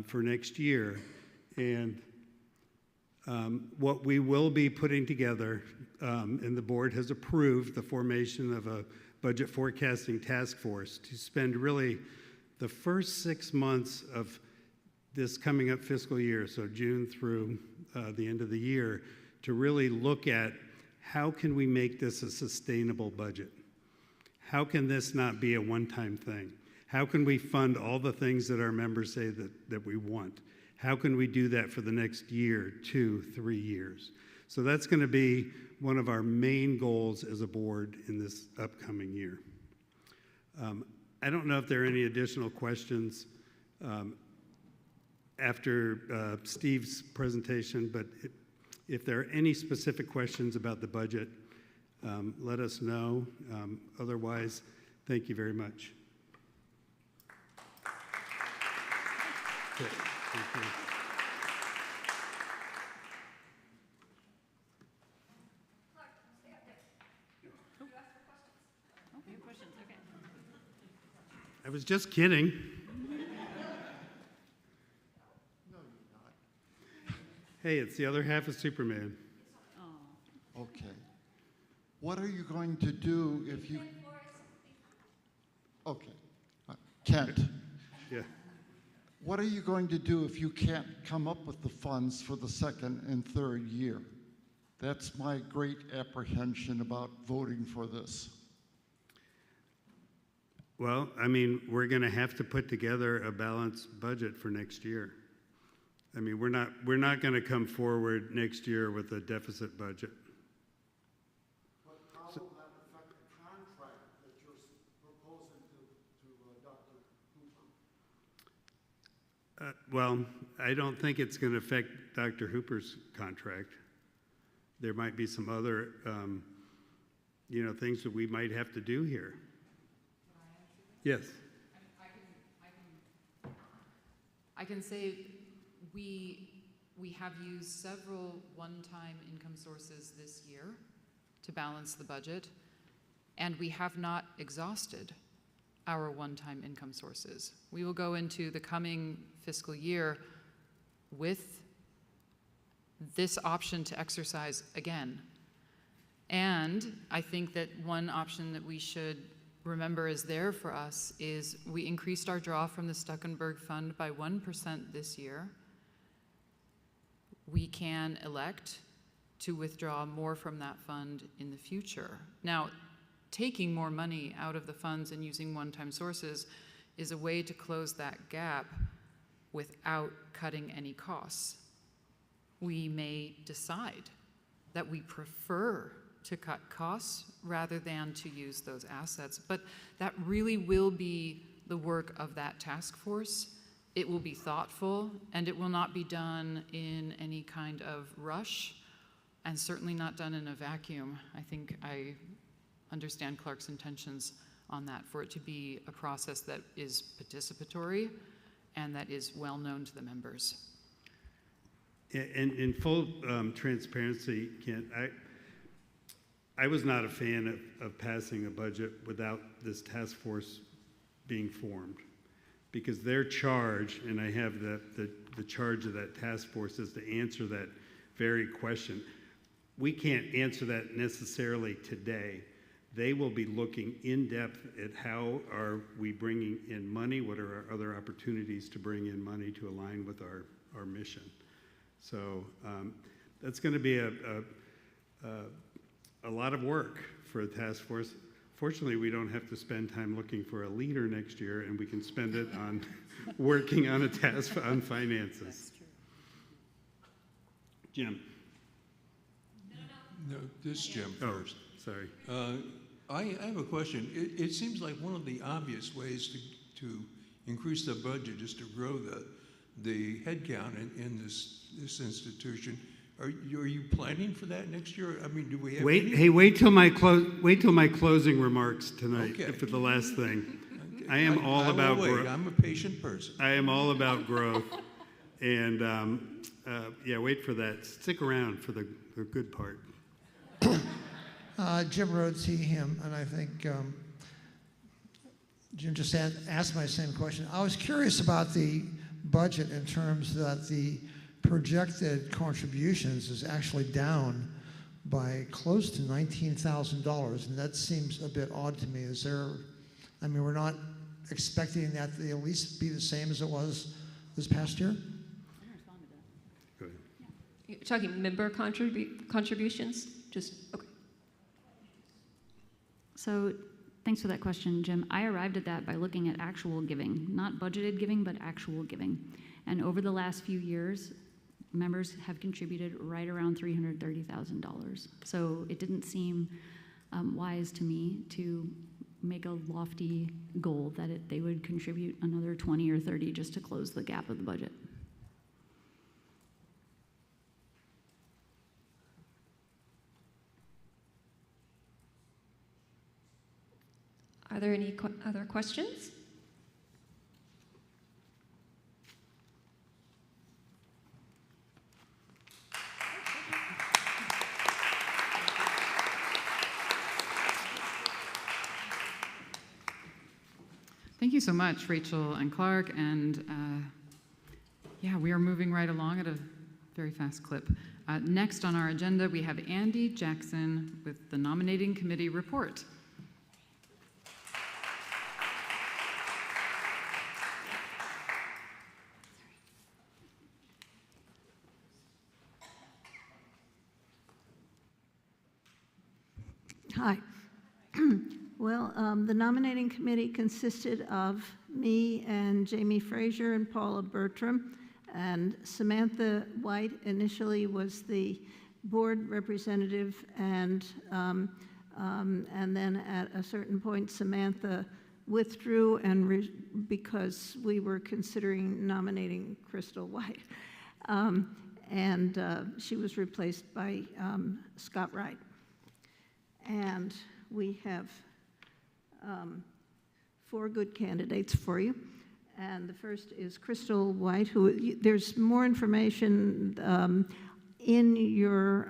L: for next year. And what we will be putting together, and the board has approved the formation of a budget forecasting task force to spend really the first 6 months of this coming up fiscal year, so June through the end of the year, to really look at how can we make this a sustainable budget? How can this not be a one-time thing? How can we fund all the things that our members say that we want? How can we do that for the next year, 2, 3 years? So that's going to be one of our main goals as a board in this upcoming year. I don't know if there are any additional questions after Steve's presentation, but if there are any specific questions about the budget, let us know. Otherwise, thank you very much. Okay, thank you. I was just kidding. Hey, it's the other half of Superman.
M: Okay. What are you going to do if you... Okay. Kent.
L: Yeah.
M: What are you going to do if you can't come up with the funds for the second and third year? That's my great apprehension about voting for this.
L: Well, I mean, we're going to have to put together a balanced budget for next year. I mean, we're not going to come forward next year with a deficit budget.
M: But how will that affect the contract that you're proposing to Dr. Hooper?
L: Well, I don't think it's going to affect Dr. Hooper's contract. There might be some other, things that we might have to do here. Yes.
A: I can say we have used several one-time income sources this year to balance the budget, and we have not exhausted our one-time income sources. We will go into the coming fiscal year with this option to exercise again. And I think that one option that we should remember is there for us is we increased our draw from the Stuckenberg Fund by 1% this year. We can elect to withdraw more from that fund in the future. Now, taking more money out of the funds and using one-time sources is a way to close that gap without cutting any costs. We may decide that we prefer to cut costs rather than to use those assets, but that really will be the work of that task force. It will be thoughtful, and it will not be done in any kind of rush, and certainly not done in a vacuum. I think I understand Clark's intentions on that, for it to be a process that is participatory and that is well known to the members.
L: And in full transparency, Kent, I was not a fan of passing a budget without this task force being formed, because their charge, and I have the charge of that task force, is to answer that very question. We can't answer that necessarily today. They will be looking in depth at how are we bringing in money, what are our other opportunities to bring in money to align with our mission. So that's going to be a lot of work for a task force. Fortunately, we don't have to spend time looking for a leader next year, and we can spend it on working on a task on finances. That's true. Jim.
N: No, this is Jim first.
L: Sorry.
N: I have a question. It seems like one of the obvious ways to increase the budget is to grow the headcount in this institution. Are you planning for that next year? I mean, do we have
L: wait till my closing remarks tonight.
N: Okay.
L: For the last thing.
N: Okay.
L: I am all about growth.
N: I'm a patient person.
L: I am all about growth, and wait for that. Stick around for the good part.
O: Jim Rhodes, he, him, and I think Jim just asked my same question. I was curious about the budget in terms that the projected contributions is actually down by close to $19,000, and that seems a bit odd to me. We're not expecting that to at least be the same as it was this past year?
L: Go ahead.
G: You're talking member contributions? Okay.
C: So thanks for that question, Jim. I arrived at that by looking at actual giving, not budgeted giving, but actual giving. And over the last few years, members have contributed right around $330,000. So it didn't seem wise to me to make a lofty goal that they would contribute another 20 or 30 just to close the gap of the budget.
G: Are there any other questions?
A: Thank you so much, Rachel and Clark. And we are moving right along at a very fast clip. Next on our agenda, we have Andy Jackson with the Nominating Committee report.
F: Hi. Well, the nominating committee consisted of me and Jamie Frazier and Paula Bertram, and Samantha White initially was the board representative, and then at a certain point, Samantha withdrew because we were considering nominating Crystal White. She was replaced by Scott Wright. And we have 4 good candidates for you. And the first is Crystal White, who there's more information in your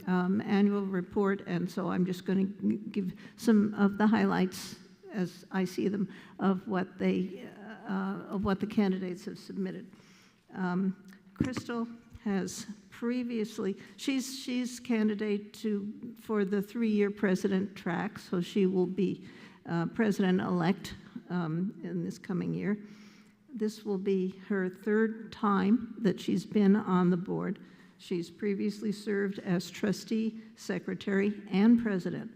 F: annual report, and so I'm just going to give some of the highlights as I see them of what the candidates have submitted. Crystal has previously, she's candidate for the 3-year president track, so she will be president-elect in this coming year. This will be her 3rd time that she's been on the board. She's previously served as trustee, secretary, and president.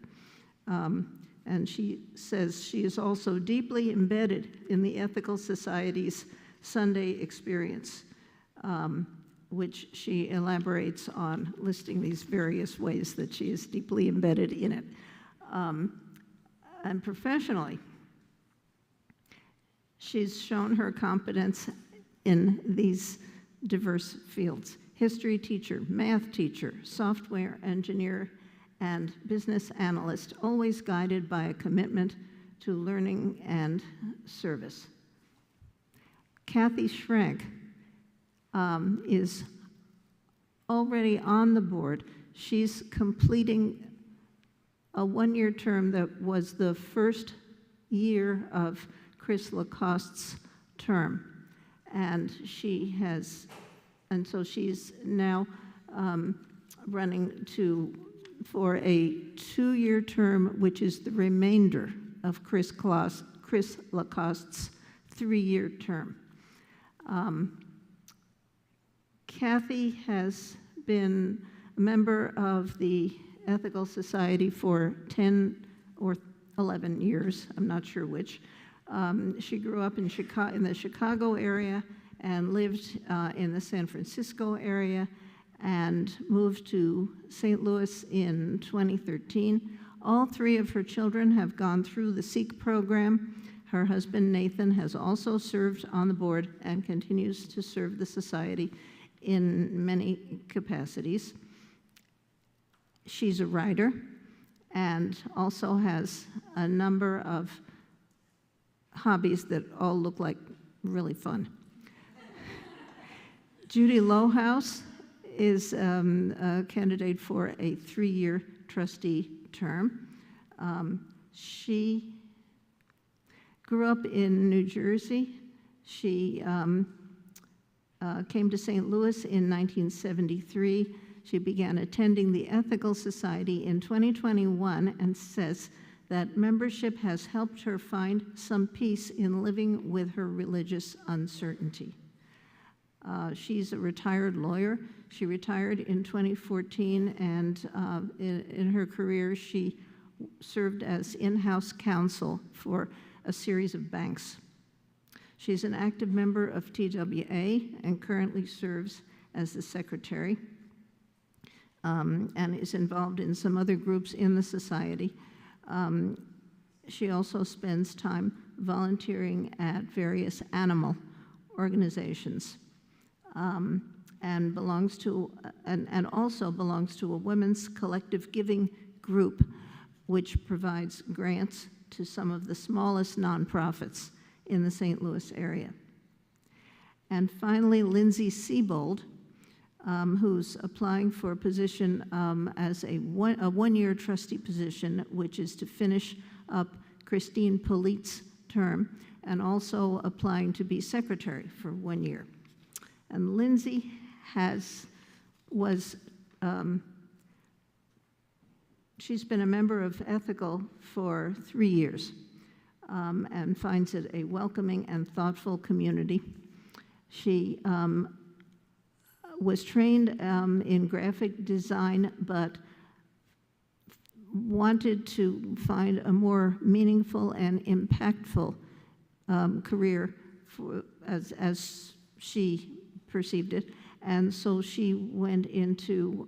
F: And she says she is also deeply embedded in the Ethical Society's Sunday experience, which she elaborates on, listing these various ways that she is deeply embedded in it. And professionally, she's shown her competence in these diverse fields: history teacher, math teacher, software engineer, and business analyst, always guided by a commitment to learning and service. Kathy Schrank is already on the board. She's completing a 1-year term that was the first year of Chris Lacoste's term. And so she's now running for a 2-year term, which is the remainder of Chris Lacoste's 3-year term. Kathy has been a member of the Ethical Society for 10 or 11 years, I'm not sure which. She grew up in the Chicago area and lived in the San Francisco area and moved to St. Louis in 2013. All 3 of her children have gone through the SEEK program. Her husband, Nathan, has also served on the board and continues to serve the society in many capacities. She's a writer and also has a number of hobbies that all look like really fun. Judy Lohaus is a candidate for a 3-year trustee term. She grew up in New Jersey. She came to St. Louis in 1973. She began attending the Ethical Society in 2021 and says that membership has helped her find some peace in living with her religious uncertainty. She's a retired lawyer. She retired in 2014, and in her career, she served as in-house counsel for a series of banks. She's an active member of TWA and currently serves as the secretary, and is involved in some other groups in the society. She also spends time volunteering at various animal organizations, and also belongs to a women's collective giving group, which provides grants to some of the smallest nonprofits in the St. Louis area. And finally, Lindsay Siebold, who's applying for a position as a 1-year trustee position, which is to finish up Christine Polite's term, and also applying to be secretary for 1 year. And Lindsay she's been a member of Ethical for 3 years, and finds it a welcoming and thoughtful community. She was trained in graphic design, but wanted to find a more meaningful and impactful career as she perceived it. And so she went into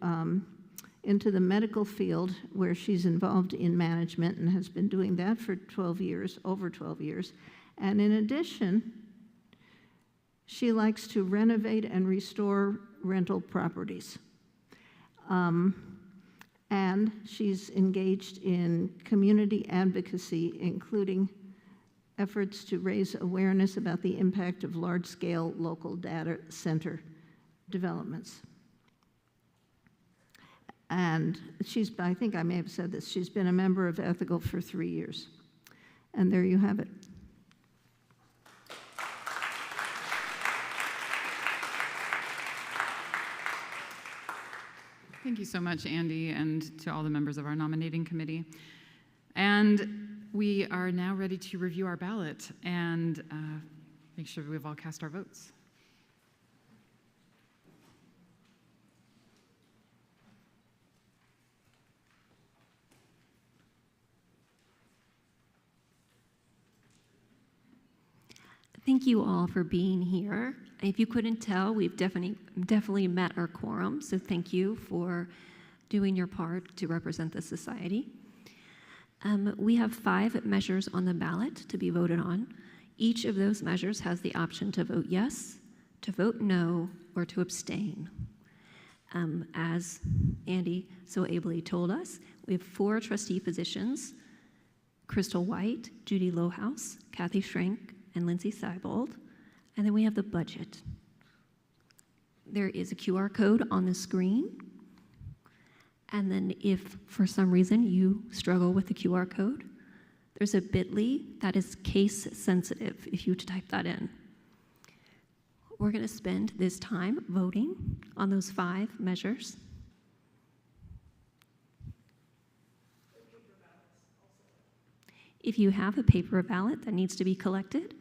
F: the medical field, where she's involved in management and has been doing that for 12 years, over 12 years. And in addition, she likes to renovate and restore rental properties. And she's engaged in community advocacy, including efforts to raise awareness about the impact of large-scale local data center developments. And I think I may have said this, she's been a member of Ethical for 3 years. And there you have it.
A: Thank you so much, Andy, and to all the members of our nominating committee. And we are now ready to review our ballot and make sure we've all cast our votes.
G: Thank you all for being here. If you couldn't tell, we've definitely met our quorum, so thank you for doing your part to represent the society. We have 5 measures on the ballot to be voted on. Each of those measures has the option to vote yes, to vote no, or to abstain. As Andy so ably told us, we have 4 trustee positions: Crystal White, Judy Lohaus, Kathy Schrenk, and Lindsay Seibold. And then we have the budget. There is a QR code on the screen. And then if for some reason you struggle with the QR code, there's a bit.ly that is case sensitive if you type that in. We're going to spend this time voting on those 5 measures. If you have a paper ballot that needs to be collected,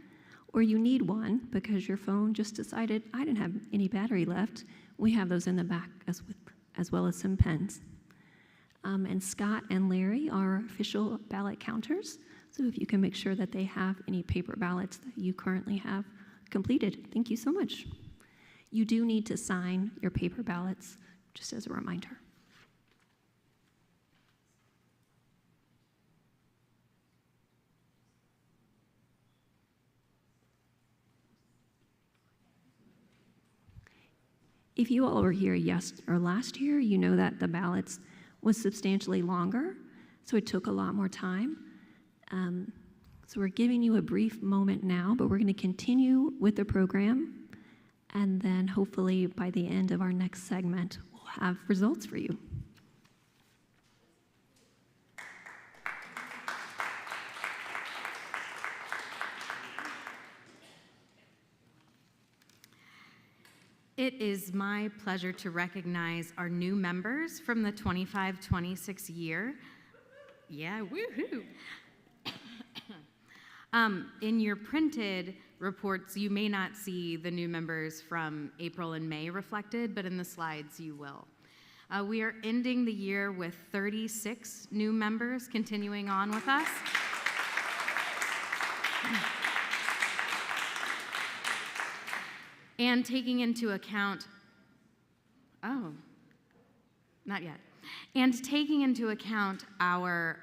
G: or you need one because your phone just decided I didn't have any battery left, we have those in the back as well as some pens. And Scott and Larry are official ballot counters, so if you can make sure that they have any paper ballots that you currently have completed. Thank you so much. You do need to sign your paper ballots, just as a reminder. If you all were here last year, you know that the ballots was substantially longer, so it took a lot more time. So we're giving you a brief moment now, but we're going to continue with the program, and then hopefully by the end of our next segment, we'll have results for you.
D: It is my pleasure to recognize our new members from the 25-26 year. Yeah, woohoo! In your printed reports, you may not see the new members from April and May reflected, but in the slides you will. We are ending the year with 36 new members continuing on with us. And taking into account, not yet. And taking into account our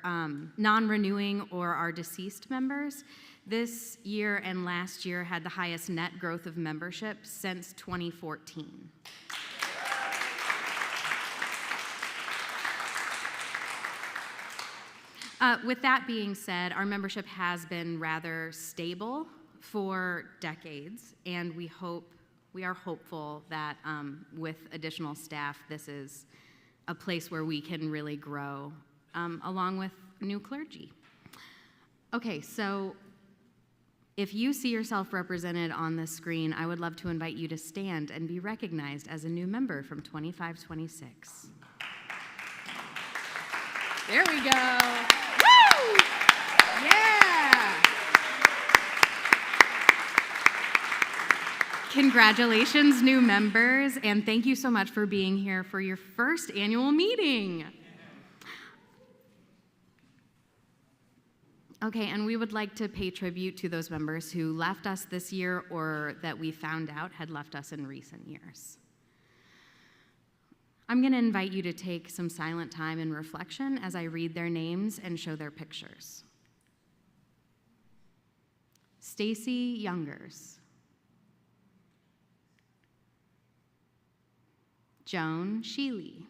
D: non-renewing or our deceased members, this year and last year had the highest net growth of membership since 2014. With that being said, our membership has been rather stable for decades, and we are hopeful that with additional staff, this is a place where we can really grow, along with new clergy. Okay, so if you see yourself represented on the screen, I would love to invite you to stand and be recognized as a new member from 25-26. There we go. Woo! Yeah! Congratulations, new members, and thank you so much for being here for your first annual meeting. Okay, and we would like to pay tribute to those members who left us this year or that we found out had left us in recent years. I'm going to invite you to take some silent time and reflection as I read their names and show their pictures. Stacy Youngers. Joan Sheely.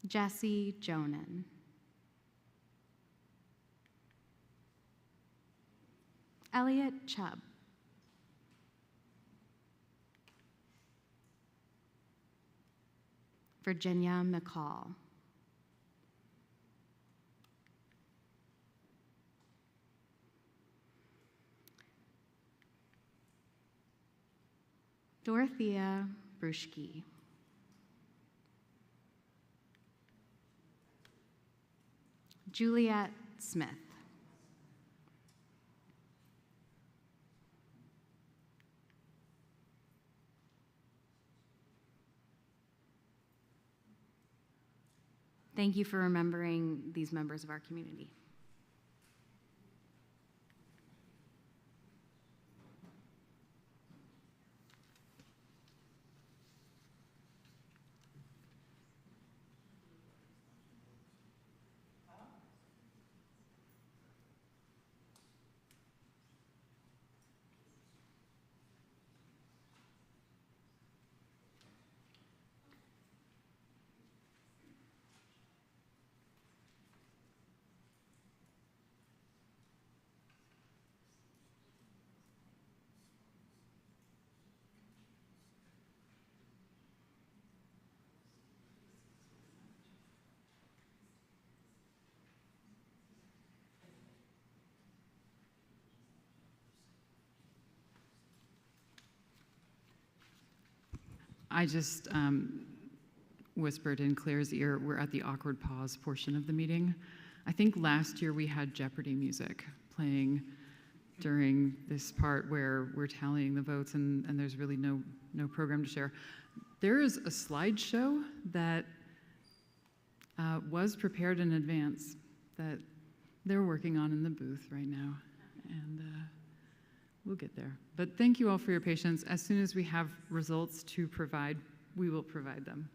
D: Jesse Jonan. Elliot Chubb. Virginia McCall. Dorothea Bruschke. Juliet Smith. Thank you for remembering these members of our community.
A: I just whispered in Claire's ear, we're at the awkward pause portion of the meeting. I think last year we had Jeopardy music playing during this part where we're tallying the votes and there's really no program to share. There is a slideshow that was prepared in advance that they're working on in the booth right now. And we'll get there. But thank you all for your patience. As soon as we have results to provide, we will provide them.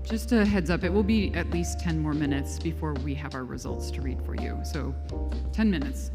A: Just a heads up, it will be at least 10 more minutes before we have our results to read for you. So 10 minutes.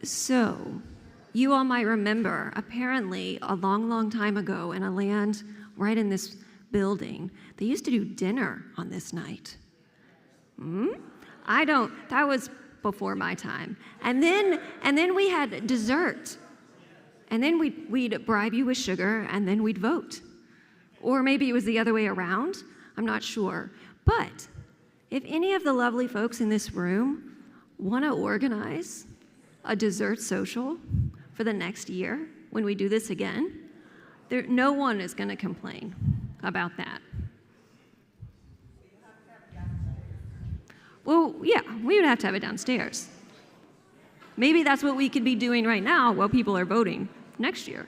G: So, you all might remember, apparently, a long, long time ago in a land right in this building, they used to do dinner on this night. That was before my time. And then we had dessert. And then we'd bribe you with sugar, and then we'd vote. Or maybe it was the other way around. I'm not sure. But if any of the lovely folks in this room want to organize a dessert social for the next year when we do this again, no one is going to complain about that. Well, yeah, we would have to have it downstairs. Maybe that's what we could be doing right now while people are voting next year.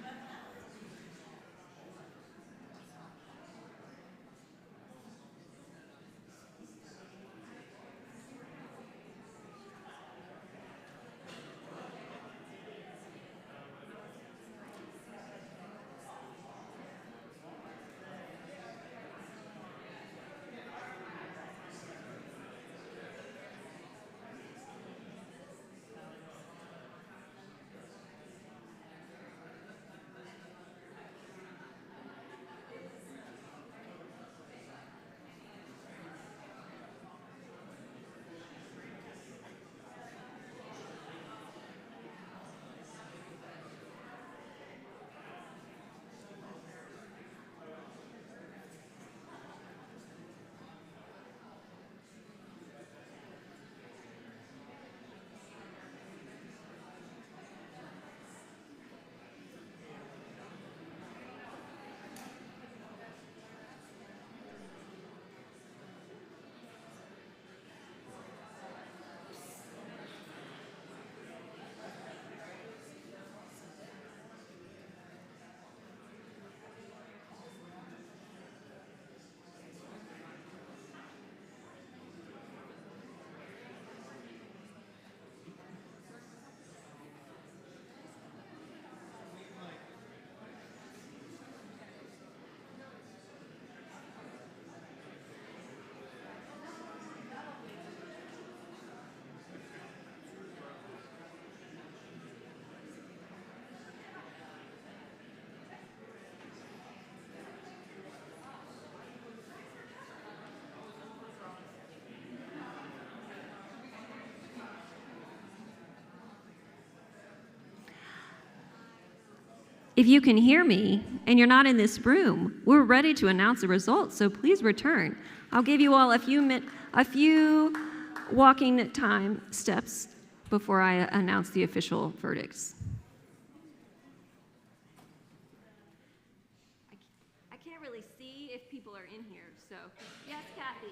G: If you can hear me and you're not in this room, we're ready to announce the results, so please return. I'll give you all a few walking time steps before I announce the official verdicts. I can't really see if people are in here, so yes, Kathy.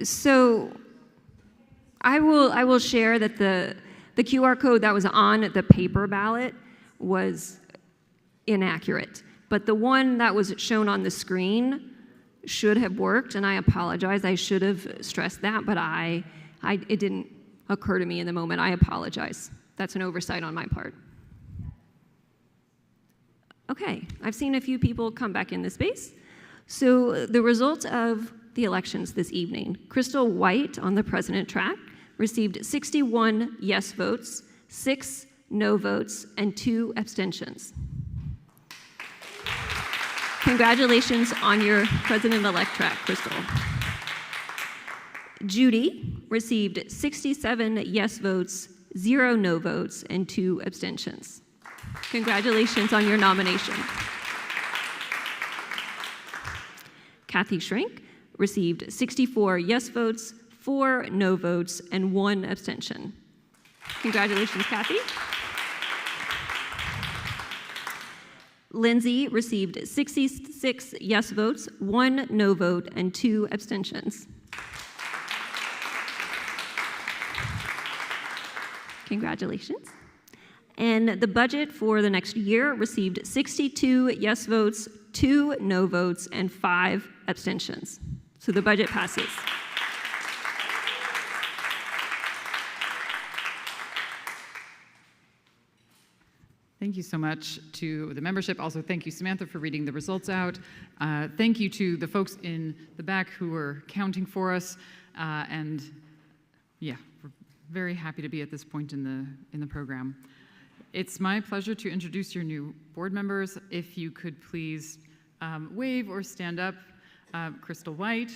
G: So I will share that the QR code that was on the paper ballot was inaccurate, but the one that was shown on the screen should have worked, and I apologize. I should have stressed that, but it didn't occur to me in the moment. I apologize. That's an oversight on my part. Okay, I've seen a few people come back in the space. So the results of the elections this evening: Crystal White on the president track received 61 yes votes, 6 no votes, and 2 abstentions. Congratulations on your president-elect track, Crystal. Judy received 67 yes votes, 0 no votes, and 2 abstentions. Congratulations on your nomination. Kathy Shrink received 64 yes votes, 4 no votes, and 1 abstention. Congratulations, Kathy. Lindsay received 66 yes votes, 1 no vote, and 2 abstentions. Congratulations. And the budget for the next year received 62 yes votes, 2 no votes, and 5 abstentions. So the budget passes.
A: Thank you so much to the membership. Also, thank you, Samantha, for reading the results out. Thank you to the folks in the back who are counting for us. And yeah, we're very happy to be at this point in the program. It's my pleasure to introduce your new board members. If you could please wave or stand up. Crystal White.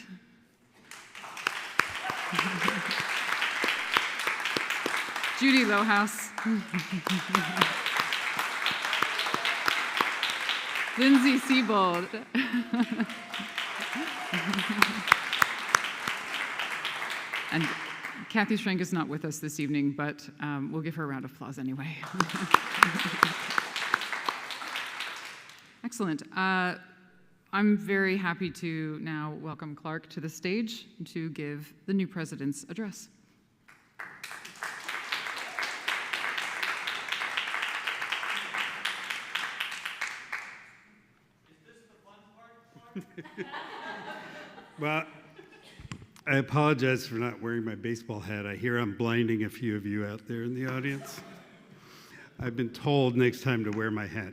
A: Judy Lohaus. Lindsay Siebold. And Kathy Schrenk is not with us this evening, but we'll give her a round of applause anyway. Excellent. I'm very happy to now welcome Clark to the stage to give the new president's address.
L: Well, I apologize for not wearing my baseball hat. I hear I'm blinding a few of you out there in the audience. I've been told next time to wear my hat.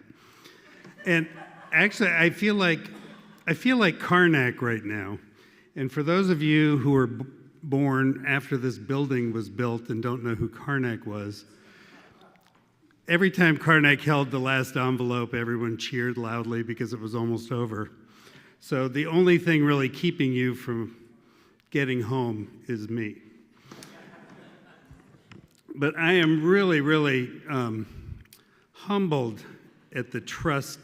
L: And actually, I feel like Karnak right now. And for those of you who were born after this building was built and don't know who Karnak was, every time Karnak held the last envelope, everyone cheered loudly because it was almost over. So the only thing really keeping you from getting home is me. But I am really, really humbled at the trust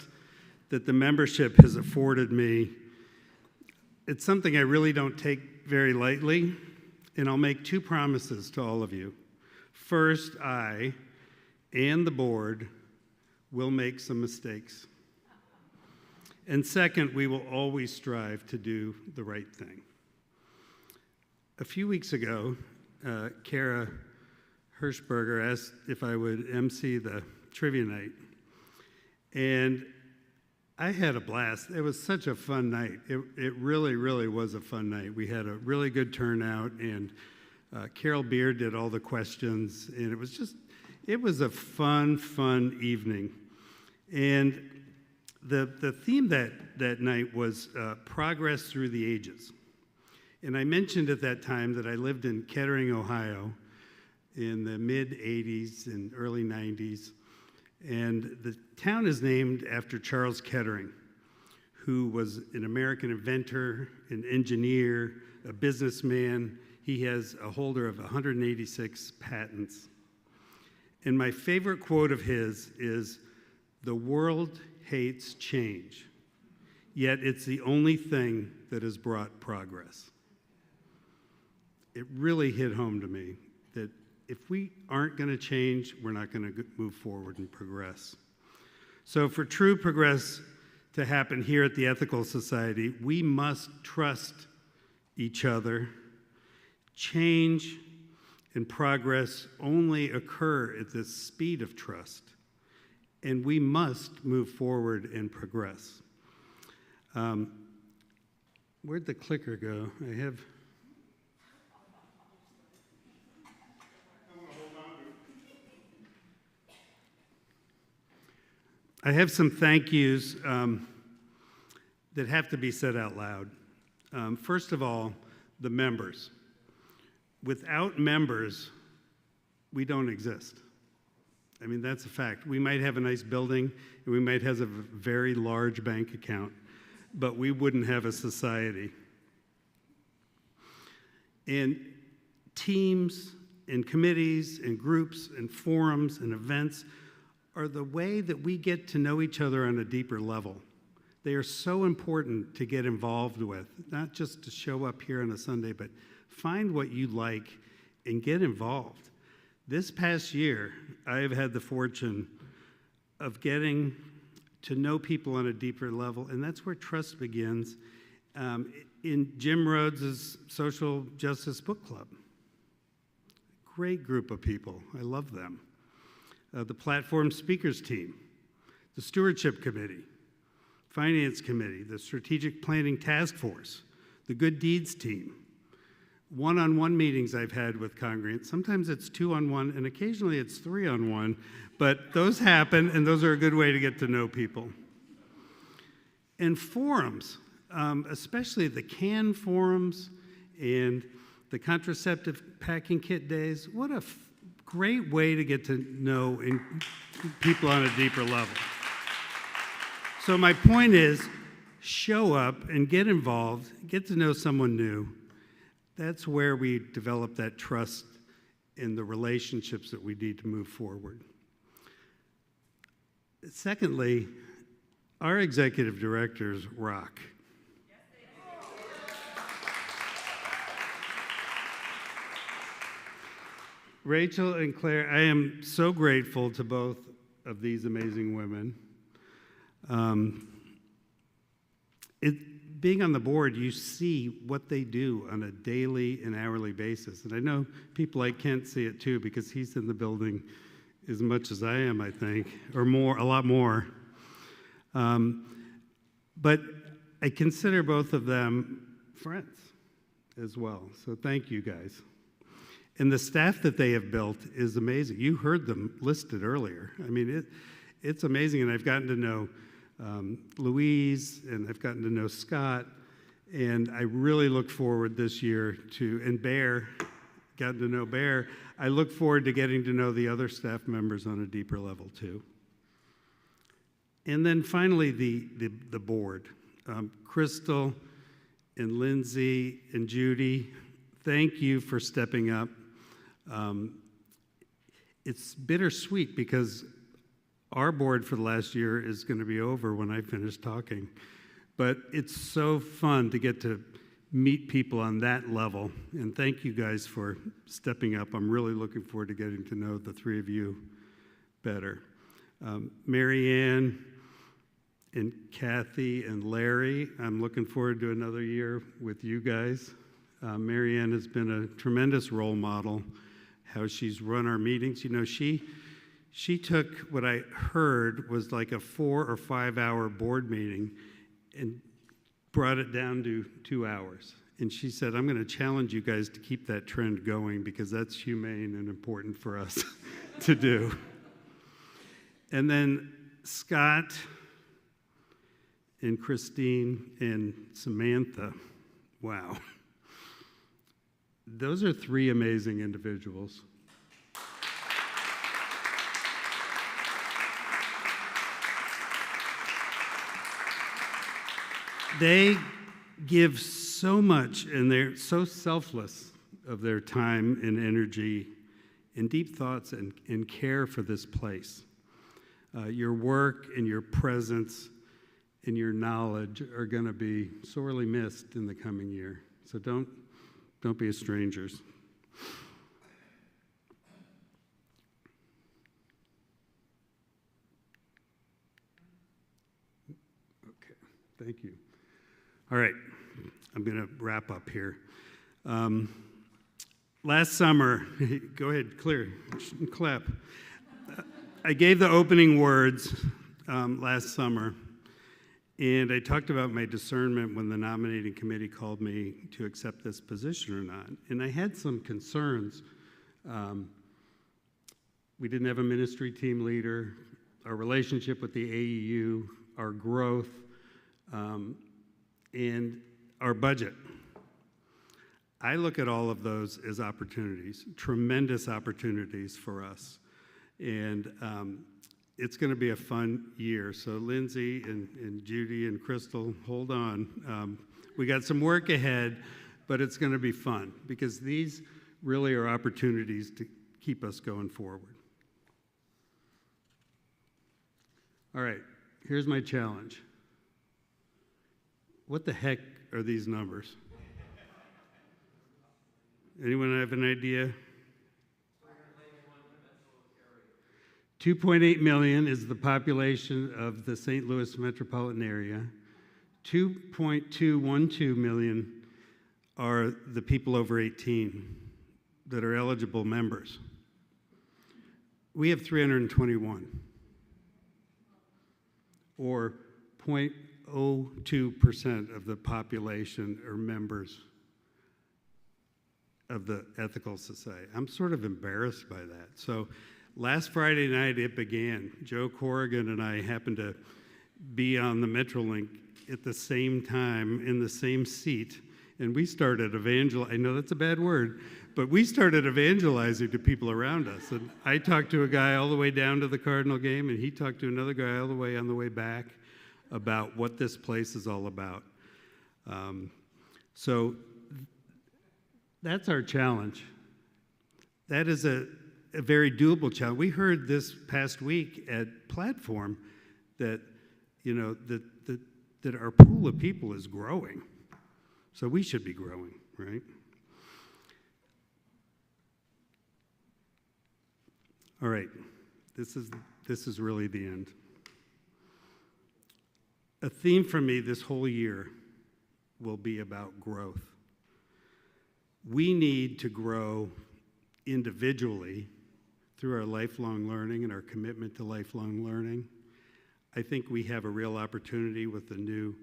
L: that the membership has afforded me. It's something I really don't take very lightly, and I'll make 2 promises to all of you. First, I and the board will make some mistakes. And second, we will always strive to do the right thing. A few weeks ago, Kara Hirschberger asked if I would MC the trivia night. And I had a blast. It was such a fun night. It really, really was a fun night. We had a really good turnout, and Carol Beard did all the questions, and it was a fun evening. And the theme that night was progress through the ages. And I mentioned at that time that I lived in Kettering, Ohio in the mid-'80s and early '90s. And the town is named after Charles Kettering, who was an American inventor, an engineer, a businessman. He has a holder of 186 patents. And my favorite quote of his is, "The world hates change, yet it's the only thing that has brought progress." It really hit home to me that if we aren't going to change, we're not going to move forward and progress. So for true progress to happen here at the Ethical Society, we must trust each other. Change and progress only occur at the speed of trust, and we must move forward and progress. Where'd the clicker go? I have... I have some thank yous that have to be said out loud. First of all, the members. Without members, we don't exist. I mean, that's a fact. We might have a nice building, and we might have a very large bank account, but we wouldn't have a society. And teams and committees and groups and forums and events are the way that we get to know each other on a deeper level. They are so important to get involved with, not just to show up here on a Sunday, but find what you like and get involved. This past year, I have had the fortune of getting to know people on a deeper level, and that's where trust begins in Jim Rhodes' Social Justice Book Club. Great group of people. I love them. The Platform Speakers Team, the Stewardship Committee, Finance Committee, the Strategic Planning Task Force, the Good Deeds Team, one-on-one meetings I've had with congregants. Sometimes it's 2-on-1, and occasionally it's 3-on-1, but those happen, and those are a good way to get to know people. And forums, especially the CAN forums and the contraceptive packing kit days. What a great way to get to know people on a deeper level. So my point is, show up and get involved, get to know someone new. That's where we develop that trust in the relationships that we need to move forward. Secondly, our executive directors rock. Rachel and Claire, I am so grateful to both of these amazing women. Being on the board, you see what they do on a daily and hourly basis. And I know people like Kent see it too, because he's in the building as much as I am, I think, or more, a lot more. But I consider both of them friends as well. So thank you guys. And the staff that they have built is amazing. You heard them listed earlier. I mean, it's amazing. And I've gotten to know Louise, and I've gotten to know Scott, and I really look forward this year to, and Bear, gotten to know Bear. I look forward to getting to know the other staff members on a deeper level too. And then finally, the board. Crystal and Lindsay and Judy, thank you for stepping up. It's bittersweet because our board for the last year is going to be over when I finish talking. But it's so fun to get to meet people on that level. And thank you guys for stepping up. I'm really looking forward to getting to know the three of you better. Mary Ann and Kathy and Larry, I'm looking forward to another year with you guys. Mary Ann has been a tremendous role model, how she's run our meetings. You know, she took what I heard was like a 4 or 5 hour board meeting and brought it down to 2 hours. And she said, I'm going to challenge you guys to keep that trend going because that's humane and important for us to do. And then Scott and Christine and Samantha, wow. Those are 3 amazing individuals. They give so much, and they're so selfless of their time and energy and deep thoughts and care for this place. Your work and your presence and your knowledge are going to be sorely missed in the coming year. So don't be strangers. Okay, thank you. All right, I'm going to wrap up here. Last summer, go ahead, clear, clap. I gave the opening words last summer, and I talked about my discernment when the nominating committee called me to accept this position or not. And I had some concerns. We didn't have a ministry team leader. our relationship with the AEU, our growth, and our budget. I look at all of those as opportunities, tremendous opportunities for us. And it's going to be a fun year. So Lindsay and Judy and Crystal, hold on. We got some work ahead, but it's going to be fun because these really are opportunities to keep us going forward. All right, here's my challenge. What the heck are these numbers? Anyone have an idea? 2.8 million is the population of the St. Louis metropolitan area. 2.212 million are the people over 18 that are eligible members. We have 321, or 0.02% of the population are members of the Ethical Society. I'm sort of embarrassed by that. So last Friday night it began. Joe Corrigan and I happened to be on the Metrolink at the same time in the same seat, and we started I know that's a bad word, but we started evangelizing to people around us. And I talked to a guy all the way down to the Cardinal game, and he talked to another guy all the way on the way back about what this place is all about. So that's our challenge. That is a very doable challenge. We heard this past week at Platform that, that our pool of people is growing. So we should be growing, right? All right, this is really the end. A theme for me this whole year will be about growth. We need to grow individually through our lifelong learning and our commitment to lifelong learning. I think we have a real opportunity with the new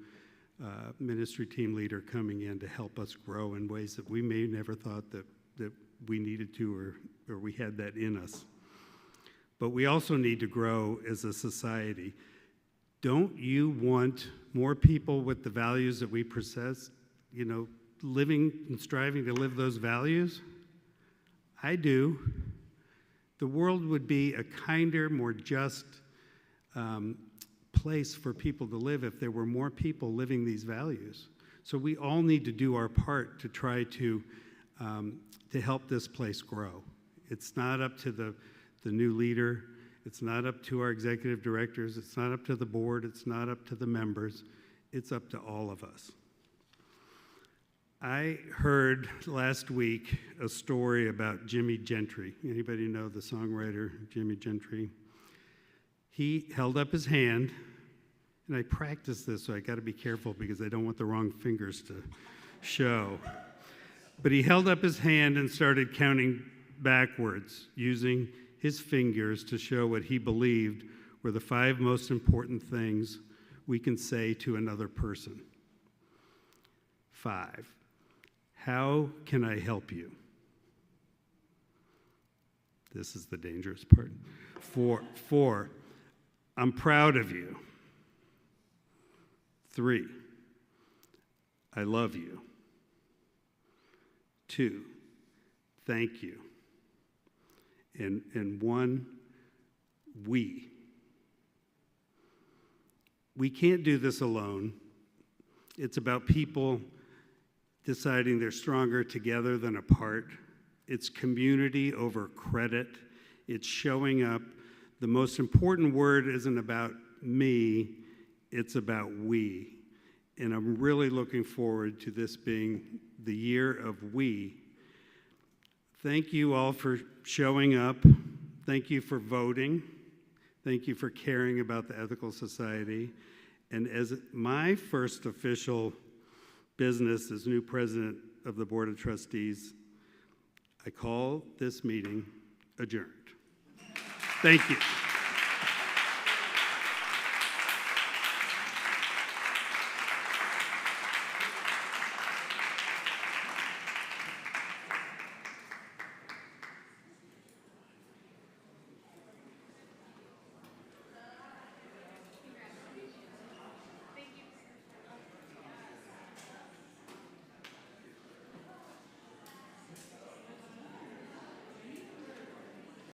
L: ministry team leader coming in to help us grow in ways that we may never thought that we needed to or we had that in us. But we also need to grow as a society. Don't you want more people with the values that we possess, living and striving to live those values? I do. The world would be a kinder, more just place for people to live if there were more people living these values. So we all need to do our part to try to help this place grow. It's not up to the new leader. It's not up to our executive directors. It's not up to the board. It's not up to the members. It's up to all of us. I heard last week a story about Jimmy Gentry. Anybody know the songwriter Jimmy Gentry? He held up his hand, and I practiced this, so I got to be careful because I don't want the wrong fingers to show. But he held up his hand and started counting backwards, using his fingers to show what he believed were the 5 most important things we can say to another person. 5. How can I help you? This is the dangerous part. 4. I'm proud of you. 3. I love you. 2. Thank you. And 1, we. We can't do this alone. It's about people deciding they're stronger together than apart. It's community over credit. It's showing up. The most important word isn't about me, it's about we. And I'm really looking forward to this being the year of we. Thank you all for showing up. Thank you for voting. Thank you for caring about the Ethical Society. And as my first official business as new president of the Board of Trustees, I call this meeting adjourned. Thank you.